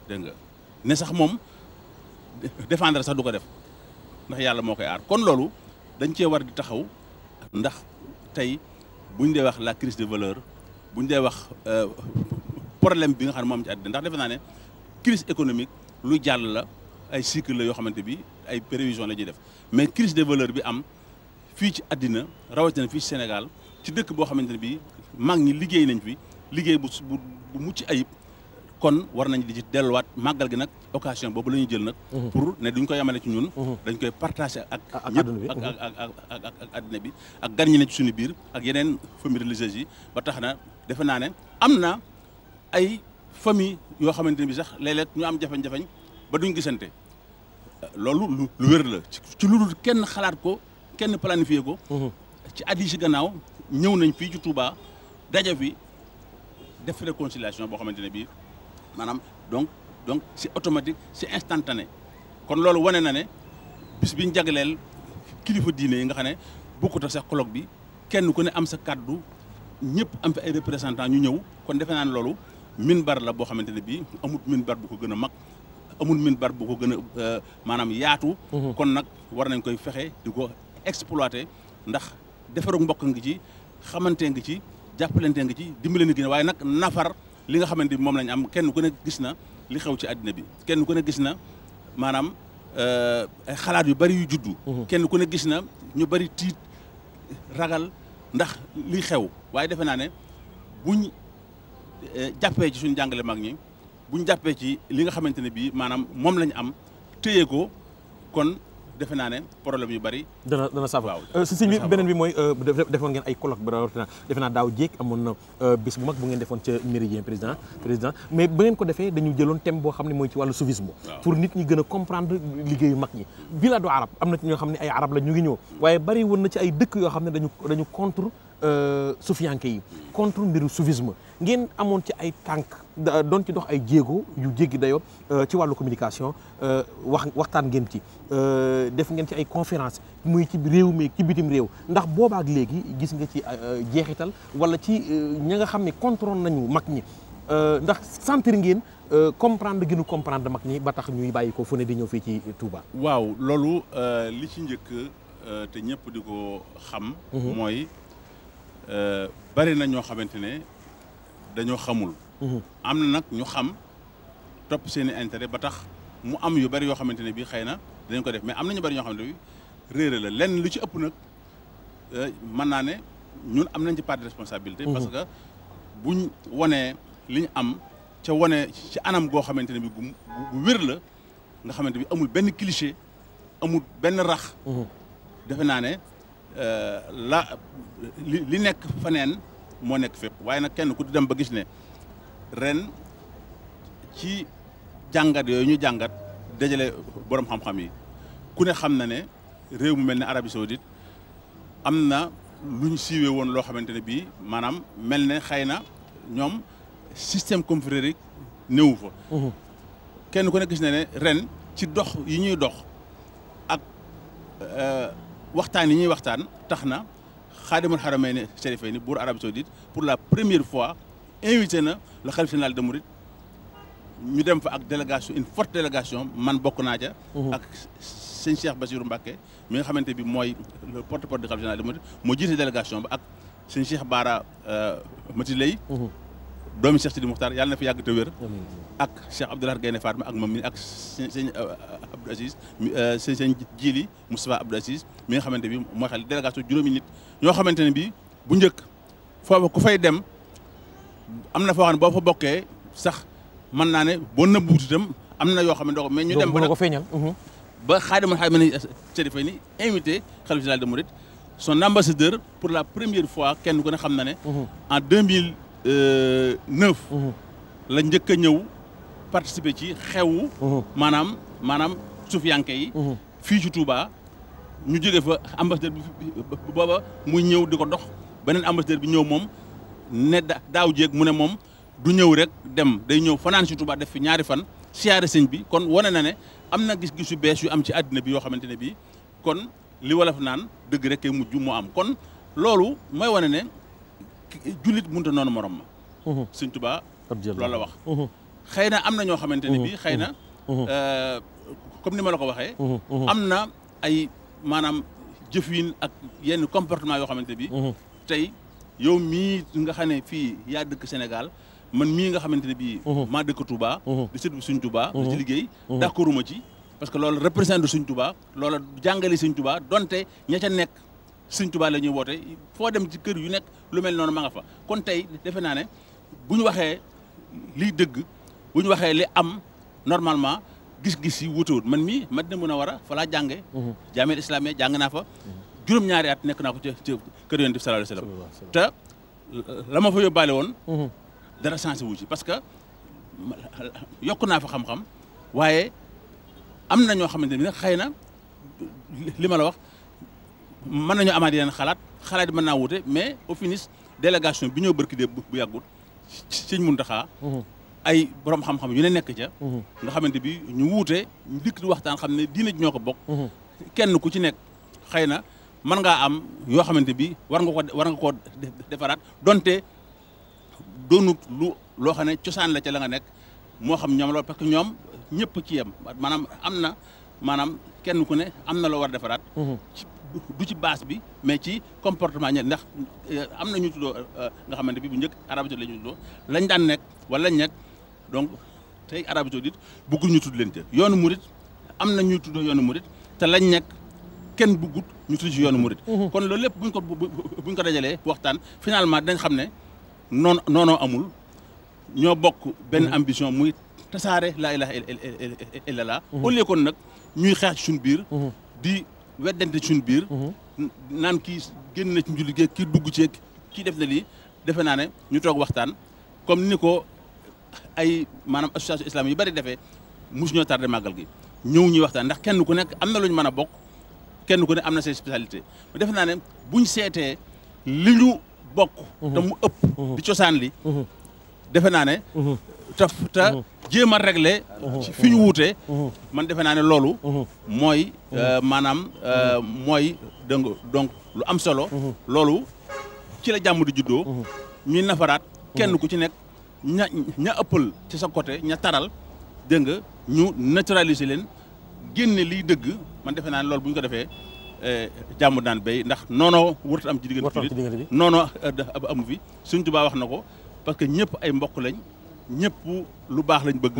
dégg nga ne sax moom défendre sax du ko def ndax yàlla moo koy aar kon loolu dañ cee war di taxaw ndax tey buñ dee wax la crise de valeur buñ dee wax problème bi nga xam ne moom ci àddina ndax defe naa ne crise économique lu jàll la ay cycle la yoo xamante bi ay prévision la ñuy def mais crise de valeur bi am fii ci àddina rawatina fii ci Sénégal ci dëkk boo xamante ne bi mag ñi liggéey nañ fi liggéey bu mucc ayib kon war nañ di ci delluwaat màggal gi nag occasion boobu la ñuy jël nag pour ne duñ ko yamale ci ñun dañ koy partager ak ñëpp ak àddina bi ak gan ñi ne ci suñu biir ak yeneen famille religieuse yi ba tax na defe naa ne am na ay famille yoo xamante ne bi sax léeg-léeg ñu am jafe-jafe ba duñ gisante loolu lu wér la ci lu dul kenn xalaat ko kenn planifié ko. ci at yi si gannaaw ñëw nañ fii ci Touba daje fi def réconciliation boo xamante ne bii maanaam donc c'est automatique c'est instantané kon loolu wane na ne bis biñ jagleel kilifa diine yi nga xam ne bokkut ak sax colloque bi kenn ku ne am sa kàddu ñëpp am fi ay représentants ñu ñëw kon defe naa ne loolu minbar la boo xamante ne bii amul minbar bu ko gën a mag amul minbar bu ko gën a maanaam yaatu. kon nag war nañ koy fexe di ko exploiter ndax defaru mbokk ngi ci xamante ngi ci jàppalante ngi ci dimbale ngi ci waaye nag nafar li nga xamante ni moom lañ am kenn ku ne gis na li xew ci àddina bi kenn ku ne gis na maanaam ay xalaat yu bari yu juddu. kenn ku ne gis na ñu bari tiit ragal ndax li xew waaye defe naa ne buñ jàppee ci suñu jàngale mag ñi buñ jàppee ci li nga xamante ne bii maanaam moom lañ am téye ko kon defe naa ne problème yu bari. dana saafara si sëñ bi beneen bi mooy defoon ngeen ay colloque bi rawatina defe naa daaw jéeg amoon na bis bu mag bu ngeen defoon ca Méridien président mais ba ngeen ko defee dañu jëloon thème boo xam ne mooy ci wàllu soufisme. pour nit ñi gën a comprendre liggéeyu mag ñi. biladu arab am na ci ñoo xam ne ay arab la ñu ngi ñëw waaye bari woon na ci ay dëkk yoo xam ne dañu contre sufiyanke yi contre mbiru soufisme ngeen amoon ci ay tànk doon ci dox ay jéego yu jéggi dayoo ci wàllu communication waxtaan ngeen ci def ngeen ci ay conférence muy ci réew mi ci bitim réew ndax boobaak léegi gis nga ci jeexital wala ci ña nga xam ne contrôle nañu mag ñi ndax sentir ngeen comprendre gënu comprendre mag ñi ba tax ñuy bàyyi ko fu ne di ñëw fii ci Touba. waaw loolu li ci njëkk te ñëpp di ko xam. mooy bari na ñoo xamante ne dañoo xamul. am na nag ñu xam topp seen i intérêt ba tax mu am yu bari yoo xamante ne bii xëy na dañ ko def mais am na ñu bari ñoo xamante ne bii réere la lenn lu ci ëpp nag mën naa ne ñun am nañ ci part de responsabilité. parce que buñ wonee li ñu am ca wone ci anam goo xamante ne bii gu wér la nga xamante bi amul benn cliché amul benn rax. defe naa ne li nekk faneen moo nekk fépp waaye nag kenn ku di dem ba gis ne ren ci jàngat yooyu ñu jàngat dajale borom xam-xam yi ku ne xam na ne réew mu mel ne Arabie Saoudite am na lu ñu siiwee woon loo xamante ne bii maanaam mel ne xëy na ñoom système confrérique néewu fa. kenn ku ne gis na ne ren ci dox yi ñuy dox ak waxtaan yi ñuy waxtaan tax na xaadimul xaramayni sharifayni buur Arabie Saoudite pour la première fois invité na le khalife général des mourides ñu dem fa ak délégation une forte délégation man bokk naa ca. ak sëñ Cheikh Bassirou Mbacké mi nga xamante bi mooy le porte-parole du khalife général des mourides moo jiite délégation ba ak sëñ Cheikh Bara Mati Lay doomi Cheikh Sidi Moukhtar yàlla na fi yàgg te wér. ak Cheikh Abdoulaye Gaynde Fatma ak moom mi ak sëñ Abdou Aziz sëñ Jili Moustapha Abdou Aziz mi nga xamante bi mooy xel délégation juróomi nit ñoo xamante ne bi bu njëkk foofu ku fay dem am na foo xam ne boo fa bokkee sax mën naa ne boo nëbbuut itam am na yoo xam ne doo ko mais ñu dem ba ko feeñal ba xaadimul xaramayni sharifayni invité khalife général des mourides son ambassadeur pour la première fois kenn ku ne xam na ne en 2009 la njëkk a ñëw participer ci xewu maanaam sufiyanke yi fii ci Touba ñu jóge fa ambassadeur bi booba muy ñëw di ko dox beneen ambassadeur bi ñëw moom ne daaw jéeg mu ne moom du ñëw rek dem day ñëw fanaan ci Touba def fi ñaari fan siyaare sëñ bi kon wane na ne am na gis-gisu bees yu am ci àddina bi yoo xamante ne bii kon li wolof naan dëgg rek kay mujj moo am kon loolu mooy wane ne jullit mënut a noonu morom ma sëñ Touba loolu la wax xëy na am na ñoo xamante ne bii xëy na comme ni ma la ko waxee am na ay maanaam jëfin ak yenn comportement yoo xamante bi tey yow mii nga xam ne fii yaa dëkk Sénégal man mii nga xamante ne bii maa dëkk Touba di sët bi Sëñ Touba di ci liggéey d'accorduma ci parce que loolu représente Sëñ Touba loola jàngale Sëñ Touba donte ña ca nekk Sëñ Touba la ñuy woote foo dem ci kër yu nekk lu mel noonu ma nga fa kon tey defe naa ne bu ñu waxee liy dëgg bu ñu waxee li am normalement gis-gis yi wutewut man mii Madina Munawara fa laa jànge jaameel islamiyya jàng naa fa juróom-ñaari at nekk naa ko ci kër Yonent bi sallallahu alayhi wasallam te la ma fa yóbbaale woon dara changé wu ci parce que yokk naa fa xam-xam waaye am na ñoo xamante ne xëy na li ma la wax mën nañoo amaat yeneen xalaat yi mën naa wute mais au finish délégation bi ñëw barki de bu yàggut Sëñ Muntaxa ay borom xam-xam yu ne nekk ca nga xamante bi ñu wuute dikk di waxtaan xam ne diina ji ñoo ko bokk kenn ku ci nekk xëy na mën ngaa am yoo xamante bi war nga koo defaraat donte doonut loo xam ne cosaan la ca la nga nekk moo xam ñoom loolu parce que ñoom ñëpp ci yem maanaam kenn ku ne am na loo war a defaraat du ci base bi mais ci comportement ñe ndax am na ñu tuddoo nga xamante bi bu njëkk Arabie Saoudite la ñu tuddoo lañ daan nekk wala lañ nekk donc tey Arabie Saoudite bëggul ñu tudd leen ca yoonu murit am na ñuy tuddoo yoonu murit te lañ nekk kenn bëggut ñu tudd ci yoonu murit kon loolu lépp buñ ko dajalee waxtaan finalement dañ xam ne noonoo amul ñoo bokk benn ambition muy tasaare laa ilaaha illallah au lieu kon nag ñuy xeex ci suñu biir di weddante ci suñu biir naan kii génn na ci njulli gi kii dugg ci kii def na lii defe naa ne ñu toog waxtaan comme ni ko ay maanaam association islamique yu bari defee mosu ñoo tardé màggal gi ñëw ñuy waxtaan ndax kenn ku nekk am na lu ñu mën a bokk kenn ku ne am na ses spécialité mais defe naa ne buñ seetee li ñu bokk te mu ëpp di cosaan li defe naa ne te jéem a réglé ci fi ñu wuutee man defe naa ne loolu mooy maanaam mooy donc lu am solo loolu ci la jàmm di juddoo ñuy nafaraat kenn ku ci nekk ña ëppal ci sa côté ña taral dégg nga ñu naturaliser leen génne liy dëgg man defe naa ne loolu bu ñu ko defee jàmm daan béy ndax noonoo wërta am ci diggante jullit noonoo amu fi Sëñ Tuubaa wax na ko parce que ñëpp ay mbokk lañ ñëpp lu baax lañ bëgg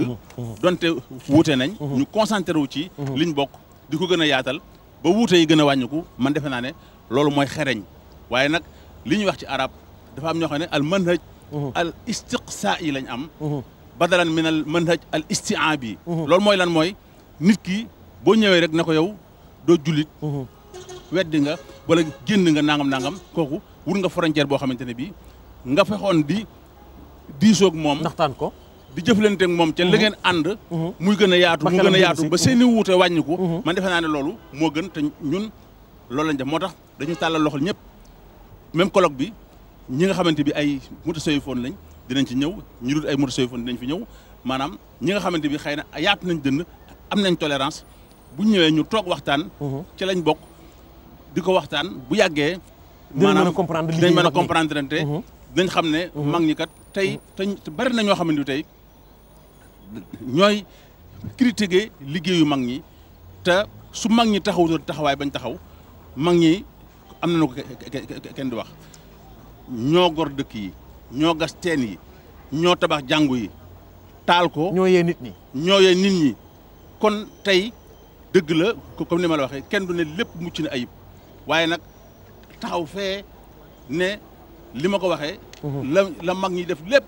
donte wuute nañ ñu concentré wu ci liñ bokk di ko gën a yaatal ba wuute yi gën a wàññiku man defe naa ne loolu mooy xereñ waaye nag li ñuy wax ci arab dafa am ñoo xam ne al manhaj al istiqsaa yi lañ am badalan min al manhaj al istiaabi loolu mooy lan mooy nit ki boo ñëwee rek na ko yow doo jullit weddi nga wala génn nga nangam kooku wut nga frontière boo xamante ne bii nga fexoon di diisoog moom naxtaan ko di jëflanteeg moom ca la ngeen ànd muy gën a yaatu mu gën a yaatu ba seeni wuute wàññiku man defe naa ne loolu moo gën te ñun loolu lañ def moo tax dañu tàllal loxol ñëpp même colloque bi ñi nga xamante bi ay mutasawwifoon lañ dinañ ci ñëw ñu dul ay mutasawwifoon dinañ fi ñëw maanaam ñi nga xamante bi xëy na yaatu nañ dënn am nañ tolérance bu ñëwee ñu toog waxtaan ci lañ bokk di ko waxtaan bu yàggee maanaam dañ mën a comprendre te dañ xam ne mag ñi kat tey te bari na ñoo xamante ni tey ñooy critiquer liggéeyu mag ñi te su mag ñi taxawutoon taxawaay bañ taxaw mag ñi am na ko kenn di wax ñoo gor dëkk yi ñoo gas teen yi ñoo tabax jàngu yi taal ko ñoo yee nit ñi kon tey dëgg la comme ni ma la waxee kenn du ne lépp mucc na ayib waaye nag taxaw fee ne li ma ko waxee la mag ñi def lépp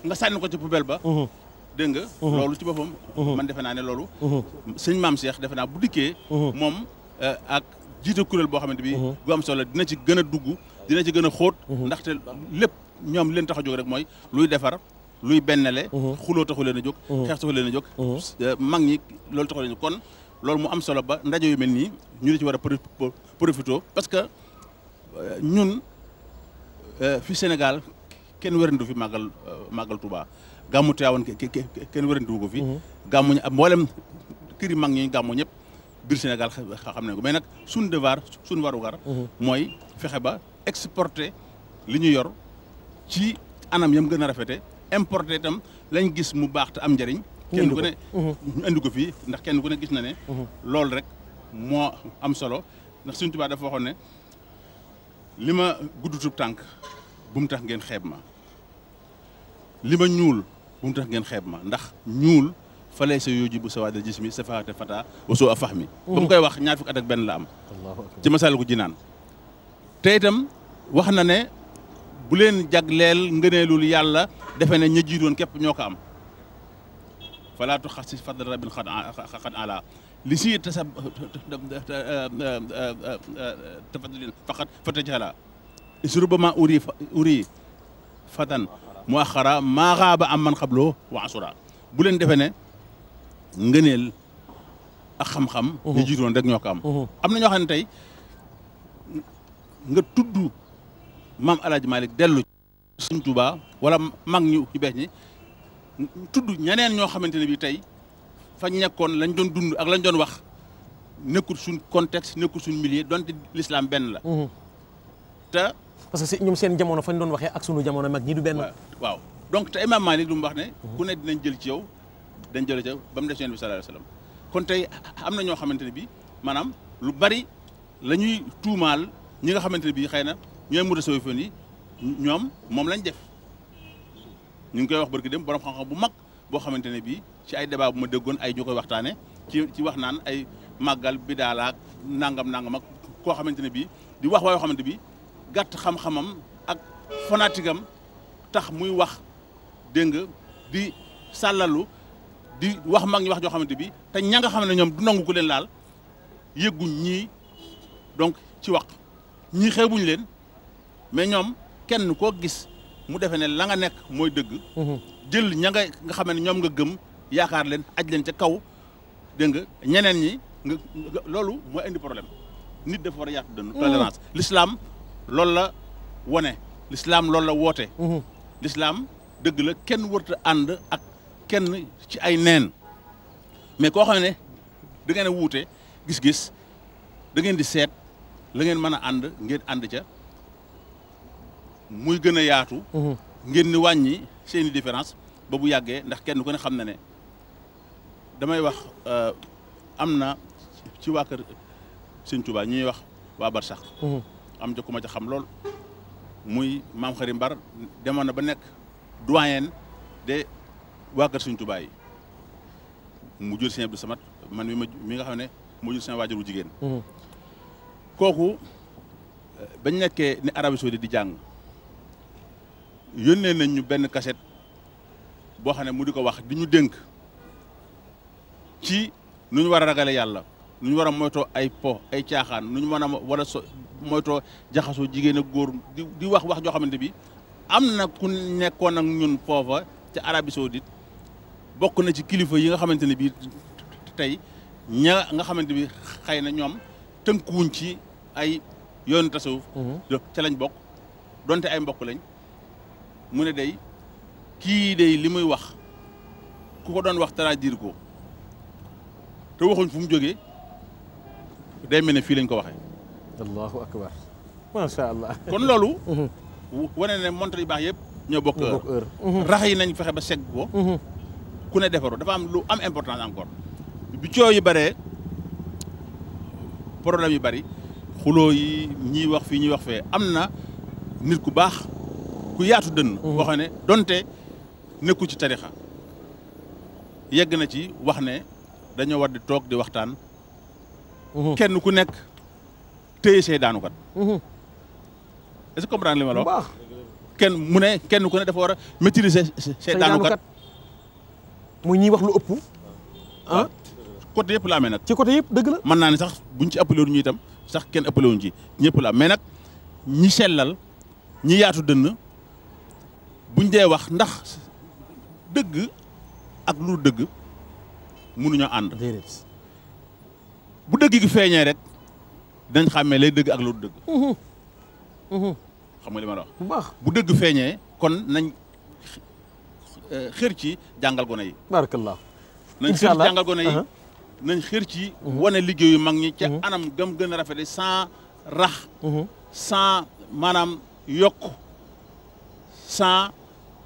nga sànni ko ci poubelle ba dégg nga loolu ci boppam man defe naa ne loolu sëñ Maam Cheikh defe naa bu dikkee moom ak jiite kuréel boo xamante bi gu am solo dina ci gën a dugg dina ci gën a xóot ndaxte lépp ñoom leen tax a jóg rek mooy luy defar luy bennale xuloo taxu leen a jóg xeex taxu leen a jóg mag ñi loolu taxu leen a jóg kon loolu mu am solo ba ndaje yu mel nii ñu di ci war a profité parce que ñun fi Sénégal kenn wérandu fi màggal Touba gàmmu Tiwaawan kenn wérandu ko fi gàmmu mboolem këri mag ñi gàmmu ñëpp biir Sénégal xam nañ ko mais nag suñu devoir suñu warugar mooy fexe ba exporter li ñu yor ci anam yam gën a rafete importer itam lañ gis mu baax te am njëriñ kenn ku ne ñu indi ko fii ndax kenn ku ne gis na ne loolu rek moo am solo ndax Sëñ Tuubaa dafa waxoon ne li ma guddutub tànk bu mu tax ngeen xeeb ma li ma ñuul bu mu tax ngeen xeeb ma ndax ñuul fa lay sa yooji bu sawaadal jismi safaate fata wasoo a fax mi ba mu koy wax ñaar fukki at ak benn la am ci Masaalikul Jinaan te itam wax na ne bu leen jagleel ngëneelul yàlla defe ne ña jiitoon képp ñoo ko am fala tu xas si fadl rabin xad ala li si tasa tafadlin faqat fata jala isrubama uri fatan mu axara maa xaaba am man xabloo wa asura bu leen defee ne ngëneel ak xam-xam ñu jiitoon rek ñoo ko am am na ñoo xam ne tey nga tudd maam El Hadj Malick dellu Sëñ Tuubaa wala mag ñu ci bees ñi tudd ñeneen ñoo xamante ne bii tey fañ nekkoon lañ doon dund ak lañ doon wax nekkul suñ contexte nekkul suñ milieu donte l'islam benn la te parce que ñoom seen jamono fañ doon waxee ak sunu jamono mag ñi du benn waaw donc te Imam Malick lu mu wax ne ku ne dinañ jël ci yow dañ jël ca ba mu des Yonent bi sallallahu alayhi wa sallam kon tey am na ñoo xamante ne bii maanaam lu bari la ñuy tuumaal ñi nga xamante ne bii xëy na ñooy mutasawwifoon yi ñoom moom lañ def ñu ngi koy wax barki dem borom xam-xam bu mag boo xamante ne bii ci ay débat bu ma déggoon ay ñu koy waxtaane ci wax naan ay màggal bidaalaak nangam ak koo xamante ne bii di wax waayoo xamante bi gàtt xam-xamam ak fanatigam tax muy wax dégg nga di sàllalu di wax mag ñi wax joo xamante bi te ña nga xam ne ñoom du nangu ku leen laal yëgguñ ñii donc ci wax ñii xeebuñ leen mais ñoom kenn koo gis mu defee ne la nga nekk mooy dëgg jël ña nga xam ne ñoom nga gëm yaakaar leen aj leen ca kaw dégg nga ñeneen ñi nga loolu mooy indi problème nit dafa war a yaatu dënn tolérance l'islam loolu la wone l'islam loolu la woote l'islam dëgg la kenn warta ànd ak kenn ci ay neen mais koo xam ne da ngeen a wuute gis-gis da ngeen di seet la ngeen mën a ànd ngeen ànd ca muy gën a yaatu ngeen ni wàññi seeni différence ba bu yàggee ndax kenn ku ne xam na ne damay wax am na ci waa kër Sëñ Tuubaa ñuy wax waa Barsax am ca ku ma ca xam lool muy maam Xari Mbar demoon na ba nekk doyen de waa kër Sëñ Tuubaa yi mu jël Sëñ Abdou Samad man mi nga xam ne mu jël seen waajuru jigéen kooku bañ nekkee ni Arabie Saoudite di jàng yónnee nañ ñu benn cassette boo xam ne mu di ko wax di ñu dénk ci nu ñu war a ragale yàlla nu ñu war a moytoo ay po ay caaxaan nu ñu mën a war a moytoo jaxasoo jigéen ak góor di wax joo xamante bi am na ku nekkoon ak ñun foofa ca Arabie Saoudite bokk na ci kilifa yi nga xamante ne bii tey ña nga xamante bi xëy na ñoom tënkuwuñ ci ay yoonu tasawuf ca lañ bokk donte ay mbokk lañ mu ne day kii day li muy wax ku ko doon wax traduire ko te waxuñ fu mu jógee day mel ne fii lañ ko waxee. allahu akbar macha allah. kon loolu. wane ne montre yu baax yëpp ñoo bokk heure. rax yi nañ fexe ba segg ko. ku ne defaru dafa am lu am importance encore bi coow yi bëree problème yi bëri xuloo yi ñiy wax fii ñuy wax fee am na nit ku baax ku yaatu dënn. boo xam ne donte nekku ci tarixa yegg na ci wax ne dañoo war di toog di waxtaan. kenn ku nekk téye say daanukat. est-ce que comprendre li ma la wax. kenn ku ne dafa war a maîtriser say daanukat. muy ñuy wax lu ëpp. ah côté yëpp la amee nag. ci côté yëpp dëgg la. mën naa ne sax buñ ci ëppale wuñ ñu itam sax kenn ëppale wuñ ci ñëpp la mais nag ñi sellal ñi yaatu dënn buñ dee wax ndax dëgg ak lu dëgg mënuñoo ànd. bu dëgg gi feeñee rek dañ xàmmee lay dëgg ak lu dëgg. xam nga li ma la wax. bu baax bu dëgg feeñee kon nañ xër ci jàngal gone yi. barakallah. nañ xër ci jàngal gone yi. nañ xër ci wane liggéeyu mag ñi. ca anam gëm gën a rafet sans rax. sans maanaam yokk sans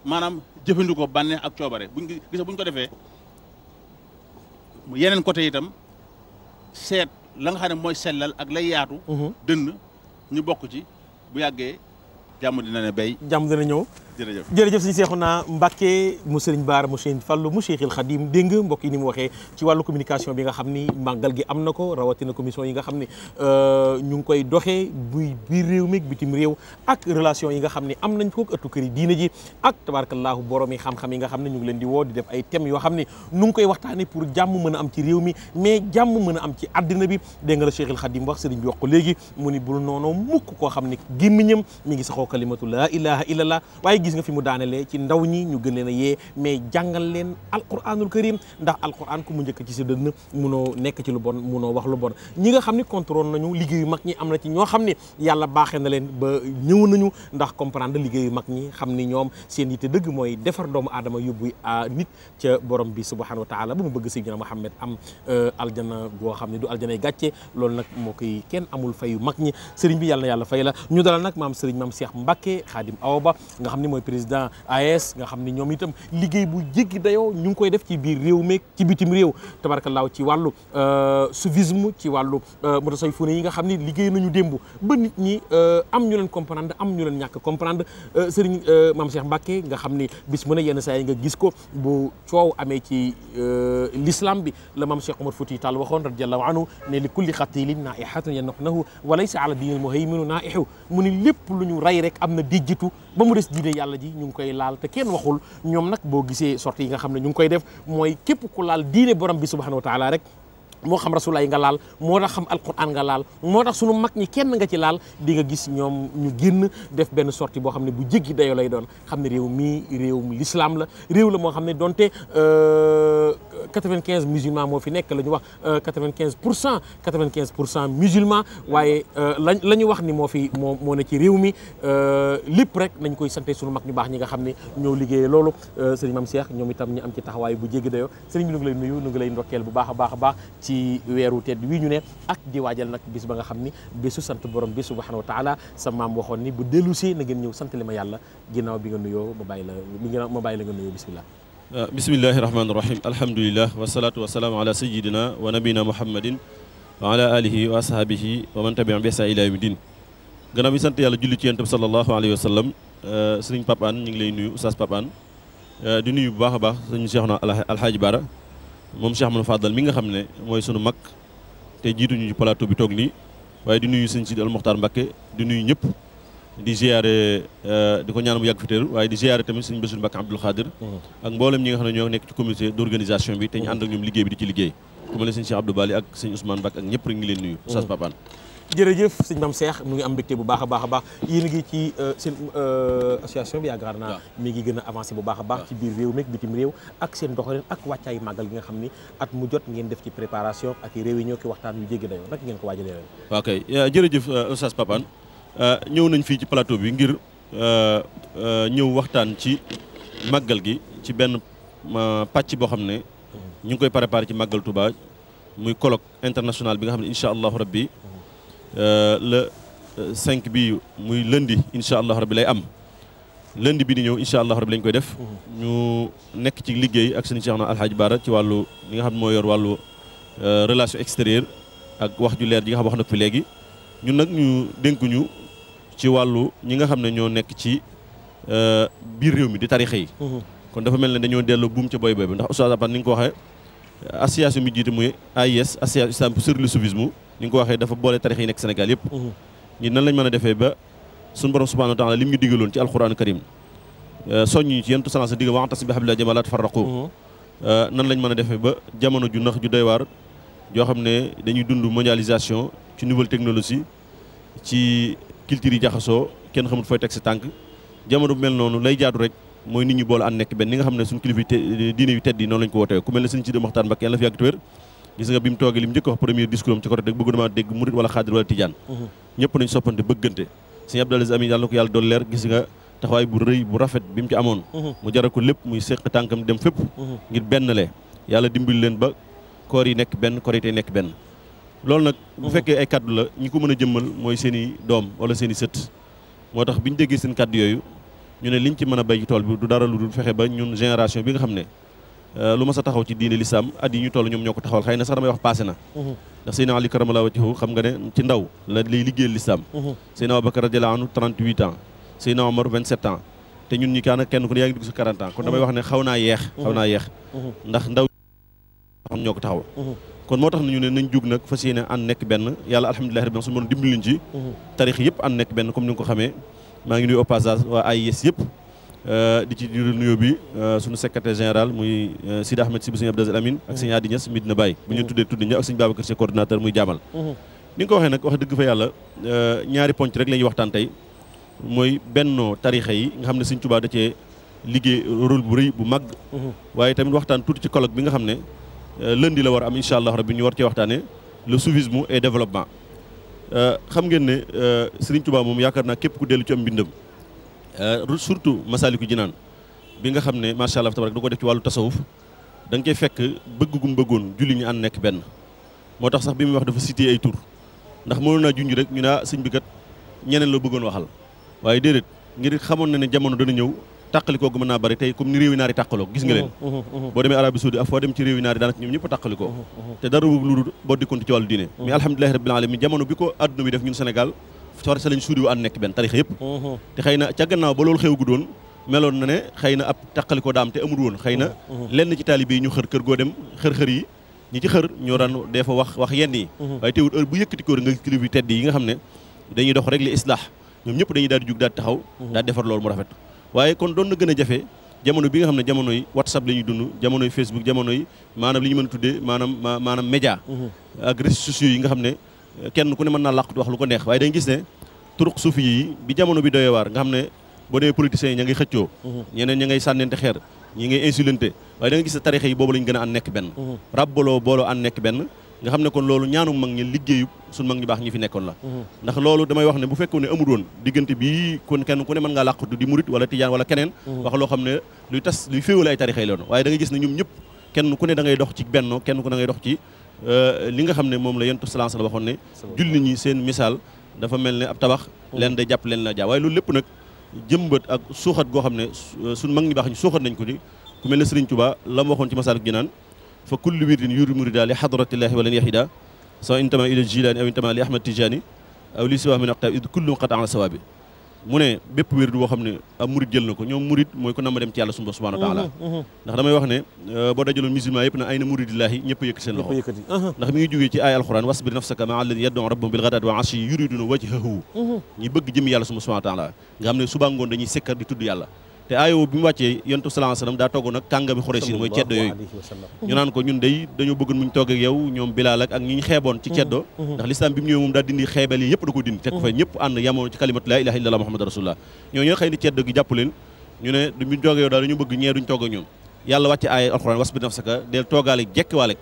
maanaam jëfandikoo bànneex ak coobare buñ ko defee yeneen côté itam seet la nga xam ne mooy sellal ak lay yaatu. dënn ñu bokk ci bu yàggee jàmm dina ne béy. jàmm dina ñëw. jërëjëf sëñ Seexuna Mbàkke mu Sëriñ Baara mu Sëriñ Fallu mu Cheikhul Khadim dégg nga mbokk yi ni mu waxee ci wàllu communication bi nga xam ni màggal gi am na ko rawatina commission yi nga xam ni ñu ngi koy doxee buy biir réew mi bitim réew ak relation yi nga xam ni am nañ ko ëttu kër yi diine ji ak tabarakallahu borom yi xam-xam yi nga xam ne ñu ngi leen di woo di def ay thèmes yoo xam ni nu ngi koy waxtaanee pour jàmm mën a am ci réew mi mais jàmm mën a am ci àddina bi dégg nga la Cheikhul Khadim wax sëriñ bi wax ko léegi mu ni bul noonoo mukk koo xam ni gémmiñam mi ngi saxoo kalimatu laa ilaha illallah waaye gis nga fi mu daanelee ci ndaw ñi ñu gën leen a yee mais jàngal leen alquranul karim ndax alquran ku mu njëkk ci sa dënn munoo nekk ci lu bon munoo wax lu bon ñi nga xam ni contrôle nañu liggéeyu mag ñi am na ci ñoo xam ne yàlla baaxee na leen ba ñëw nañu ndax comprendre liggéeyu mag ñi xam ni ñoom seen yitte dëgg mooy defar doomu aadama yóbbu nit ca borom bi subhanahu wa taala ba mu bëgg Seydina Muhammad am aljana goo xam ne du aljanay gàcce loolu nag moo koy kenn amul fayu mag ñi sëriñ bi yàlla na yàlla fay la ñu dalal nag maam sëriñ maam Cheikh Mbacké Khadim Awa Ba nga xam ne mooy président AS nga xam ne ñoom itam liggéey bu jéggi dayoo ñu ngi koy def ci biir réew meeg ci bitim réew tabarakallah ci wàllu soufisme ci wàllu mutasawwifuna yi nga xam ne liggéey nañu démb ba nit ñi am ñu leen comprendre am ñu leen ñàkk comprendre sëriñ maam Cheikh Mbacké nga xam ni bis mu ne yenn saa yi nga gis ko bu coow amee ci l'islam bi la maam Cheikh Omar Fouti Tall waxoon radiyallahu anhu ne li kulli xatilin naihatun yannahu wa laysa ala diinil muhayminu naihu mu ni lépp lu ñu rey rek am na dijjitu ba mu des diine yàlla ji ñu ngi koy laal te kenn waxul ñoom nag boo gisee sortie yi nga xam ne ñu ngi koy def mooy képp ku laal diine borom bi subhanahu wa taala rek moo xam rasulaay nga laal moo tax xam alquran nga laal moo tax sunu mag ñi kenn nga ci laal di nga gis ñoom ñu génn def benn sortie boo xam ne bu jéggi dayoo lay doon xam ne réew mii réewum l'islam la réew la moo xam ne donte 95 musulmans moo fi nekk la ñu wax 95% musulmans waaye la ñu wax ni moo ne ci réew mi lépp rek nañ koy sante sunu mag ñu baax ñi nga xam ne ñoo liggéeyee loolu sëriñ Mame Cheikh ñoom itam ñu am ci taxawaay bu jéggi dayoo sëriñ bi nu ngi lay nuyu nu ngi lay ndokkeel bu baax a baax a baax ci weeru tedd wi ñu ne ak di waajal nag bis ba nga xam ni bésu sant borom bi subhanahu wa taala sa maam waxoon ni bu dellusee na ngeen ñëw sant li ma yàlla ginnaaw bi nga nuyoo ma bàyyi la nga nuyoo bismillah bismillahi rahmaani rahim alhamdulillah wasalaatu wasalaamu ala sayidina wa nabina muhammadin wa ala alihi wa ashabihi wa man tabi'ahum bi ihsan ila yawmi din gannaaw bi sant yàlla julli ci yonent bi sallallahu alayhi wa sallam sëriñ Pape Hann ñu ngi lay nuyu oustaz Pape Hann di nuyu bu baax a baax sëriñ Cheikhna alhaaji Bara moom Cheikh Ahmadou Fadal mi nga xam ne mooy sunu mag te jiituñu ci plateau bi toog nii waaye di nuyu sëñ Sidi al Mokhtar Mbacké di nuyu ñëpp di ziare di ko ñaan mu yàgg fi teeru waaye di ziare tamit sëñ Bassirou Mbacké Abdoul Khadir ak mboolem ñi nga xam ne ñoo nekk ci comité d'organisation bi te ñu ànd ak ñoom liggéey bi di ci liggéey ku mel ne sëñ Cheikh Abdou Bali ak sëñ Ousmane Mbacké ak ñëpp rek ngi leen nuyu Oustaz Pape Hann jërëjëf sëñ Mame Cheikh mu ngi am mbégte bu baax a baax a baax yéen a ngi ci seen association bi yaakaar naa mi ngi gën a avancé bu baax a baax ci biir réew meeg bitim réew ak seen doxalin ak wàccaay màggal gi nga xam ni at mu jot ngeen def ci préparation ak réunion ki waxtaan yu jéggi dayoo nag ngeen ko waajalee leen waaw kay jërëjëf Oustaz Pape Hann ñëw nañ fii ci plateau bi ngir ñëw waxtaan ci màggal gi ci benn pàcc boo xam ne ñu ngi koy préparé ci màggal Touba muy colloque international bi nga xam ne incha allahu rabbi le 5 bi muy lundi incha allah rabbi lay am lundi bi di ñëw incha allah rabbi lañ koy def ñu nekk ci liggéey ak sëñ Cheikhna alhaaji Bara ci wàllu li nga xam ne moo yor wàllu relation extérieure ak wax ju leer ji nga xam wax na ko fi léegi ñun nag ñu dénkuñu ci wàllu ñi nga xam ne ñoo nekk ci biir réew mi di tarixa yi kon dafa mel ne dañoo delloo buum ca boy boy bi ndax Oustaz Pape Hann ni nga ko waxee association bi jiite muy AIS association islam sur le soufisme ni nga ko waxee dafa boole tarix yi nekk Sénégal yëpp ñi nan lañ mën a defee ba suñu borom subhanahu wa taala lim ñu digaloon ci alquran karim soññu ci yentu sana sa digg wa'tasimu bi hablillahi jamii'an wa laa tafarraqu nan lañ mën a defee ba jamono ju nax ju doy waar joo xam ne dañuy dund mondialisation ci nouvelle technologie ci culture yi jaxasoo kenn xamul fooy teg sa tànk jamono bu mel noonu lay jaadu rek mooy nit ñi boole ànd nekk benn ni nga xam ne suñu kilifa diine yu tedd yi noonu lañ ko wootee ku mel ne sëñ Sidi Mokhtar Mbacké yàlla fi yàgg te wér gis nga bi mu toogee li mu njëkk wax premier discours am ci côté rek bëgg dama dégg murit wala xaadir wala tijaan ñëpp nañ soppante bëggante sëñ Abdou Aziz Amin yàlla na ko yàlla doon leer gis nga taxawaay bu rëy bu rafet bi mu ci amoon mu jaral ko lépp muy seq tànkam dem fépp ngir benn le yàlla dimbali leen ba koor yi nekk benn korité nekk benn loolu nag bu fekkee ay kaddu la ñi ko mën a jëmmal mooy seen i doom wala seen i sët moo tax bi ñu déggee seen kaddu yooyu ñu ne liñ ci mën a béy ci tool bi du dara lu dul fexe ba ñun génération bi nga xam ne lu ma sa taxaw ci diine l'islam at yi ñu toll ñoom ñoo ko taxawal xëy na sax damay wax passé na ndax Seydina Ali karamallahu wajhahu xam nga ne ci ndaw la lay liggéeyal l'islam Seydina Abubakar radiyallahu anhu 38 ans Seydina Omar 27 ans te ñun ñi kaana kenn ku ne yaa ngi dugg sa 40 ans kon damay wax ne xaw naa yeex ndax ndaw xam ñoo ko taxawal kon moo tax nañu ne nañ jug nag fas yéene ànd nekk benn yàlla alhamdulillahi rabbil suñu mën dimbali ñu ci tarix yëpp ànd nekk benn comme ni nga ko xamee maa ngi nuyu au passage waa AIS yëpp di ci nuyoo bi suñu secrétaire général muy Sidi Ahmed Sy bu sëñ Abdou Aziz Amin ak sëñ Adi Niass Medina Baye bu ñu tuddee tudd ñëpp ak sëñ Babacar Sy coordinateur muy jaamal ni nga ko waxee nag wax dëgg fa yàlla ñaari ponc rek la ñuy waxtaan tey mooy bennoo tarixa yi nga xam ne Sëñ Tuubaa da cee liggéey rôle bu rëy bu mag. waaye tamit waxtaan tuuti ci colloque bi nga xam ne lundi la war am incha allah rabbi ñu war cee waxtaanee le soufisme et développement. xam ngeen ne Sëriñ Tuubaa moom yaakaar naa képp ku dellu ci am mbindam surtout Masaalikul Jinaan bi nga xam ne macha allah tabarak da ko def ci wàllu tasawuf da nga koy fekk bëgg gum bëggoon julli ñu ànd nekk benn. moo tax sax bi muy wax dafa cité ay tur ndax mënoon naa junj rek ñu ne sëñ bi kat ñeneen la bëggoon waxal waaye déedéet ngir xamoon na ne jamono dana ñëw tàqalikoo gu mën naa bari tey comme ni réewi naari tàqaloo gis nga leen boo demee Arabie Saoudite foo dem ci réewi naari daanaka ñoom ñëpp a tàqalikoo te dara lu boo dikkonte ci wàllu diine mais alhamdulilahi rabbil alamin jamono bi ko adduna bi def ñun Sénégal sa lañ suudi wu ànd nekk benn tarixa yëpp te xëy na ca gannaaw ba loolu xew gu doon meloon na ne xëy na ab tàqalikoo daam te amul woon xëy na lenn ci taalibe yi ñu xër kër goo dem xër-xër yi ñi ci xër ñoo daan dee fa wax yenn yi waaye teewul heure bu yëkkati ko nga kilifa tedd yi nga xam ne dañuy dox rek li islah ñoom ñëpp dañuy daal di jug daal di taxaw daal defar loolu mu rafet waaye kon doon na gën a jafe jamono bi nga xam ne jamono yi WhatsApp la ñuy dund jamono yi Facebook jamono yi maanaam li ñu mën a tuddee maanaam média ak réseaux sociaux yi nga xam ne kenn ku ne mën naa làqut wax lu ko neex waaye dañuy gis ne turuq suufi yi bi jamono bi doyee waar nga xam ne boo demee politiciens yi ña ngay xëccoo ñeneen ña ngay sànnente xeer ñi ngay insulté waaye da nga gis ne tarixa yi boobu lañ gën a ànd nekk benn rabbaloo booloo ànd nekk benn nga xam ne kon loolu ñaanu mag ñi liggéeyu suñ mag ñu baax ñi fi nekkoon la ndax loolu damay wax ne bu fekkoon ne amul woon diggante bii kon kenn ku ne mën ngaa làqatu di murit wala tijaan wala keneen wax loo xam ne luy féewale ay tarixa yi loonu waaye da nga gis ne ñoom ñëpp kenn ku ne da ngay dox ci benno kenn ku ne da ngay dox ci li nga xam ne moom la yentu salance la waxoon ne julli ñi seen misaal dafa mel ne ab tabax leen day jàpp leen la jaa waaye loolu lépp nag jëmbat ak suuxat goo xam ne suñ mag ñi baax ñu suuxat nañ ko ni ku mel ne Sëriñ Tuubaa la mu waxoon ci Masaalikul Jinaan fa kullu wirdin yuri murida li hadratillahi walan yahida sa intama ila jilaani aw intama li ahmad tijaani aw li siwa min aqtab id kullum qata ala sawabi mu ne bépp wirdu boo xam ne ab murid jël na ko ñoom murid mooy ko nama dem ci yàlla sunu subhanahu wa taala ndax damay wax ne boo dajaloon musulman yëpp na ay na muridillahi ñëpp a yëkkati seen loxo ndax mi ngi jógee ci ay alquran wasbir nafsaka ma alladi yad'u rabbahum bil ghadaati wal ashi yuriduna wajhahu ñi bëgg jëm yàlla sunu subhanahu wa taala nga xam ne suba ngoon dañuy sekkar di tudd yàlla te aayoo bi mu wàccee yontu sallallahu alayhi wasallam daa toggoon ak kàngami Xuraysin mooy ceddo yooyu ñu naan ko ñun day dañoo bëggoon muñ toog ak yow ñoom Bilaal ak ñi ñu xeeboon ci ceddo ndax lislaam bi mu ñëwee moom daa dindi xeebel yi yëpp da ko dindi teg ko fay ñëpp ànd yamoon ci kalimatu laa ilaaha illallah muhammadu rasulullah ñoo ñoo xëy ni ceddo gi jàpp leen ñu ne duñ toog ak yow daal dañu bëgg ñee duñ toog ak ñoom yàlla wàcce aaya alxuraan wasbir nafsaka del toogaale jekk waale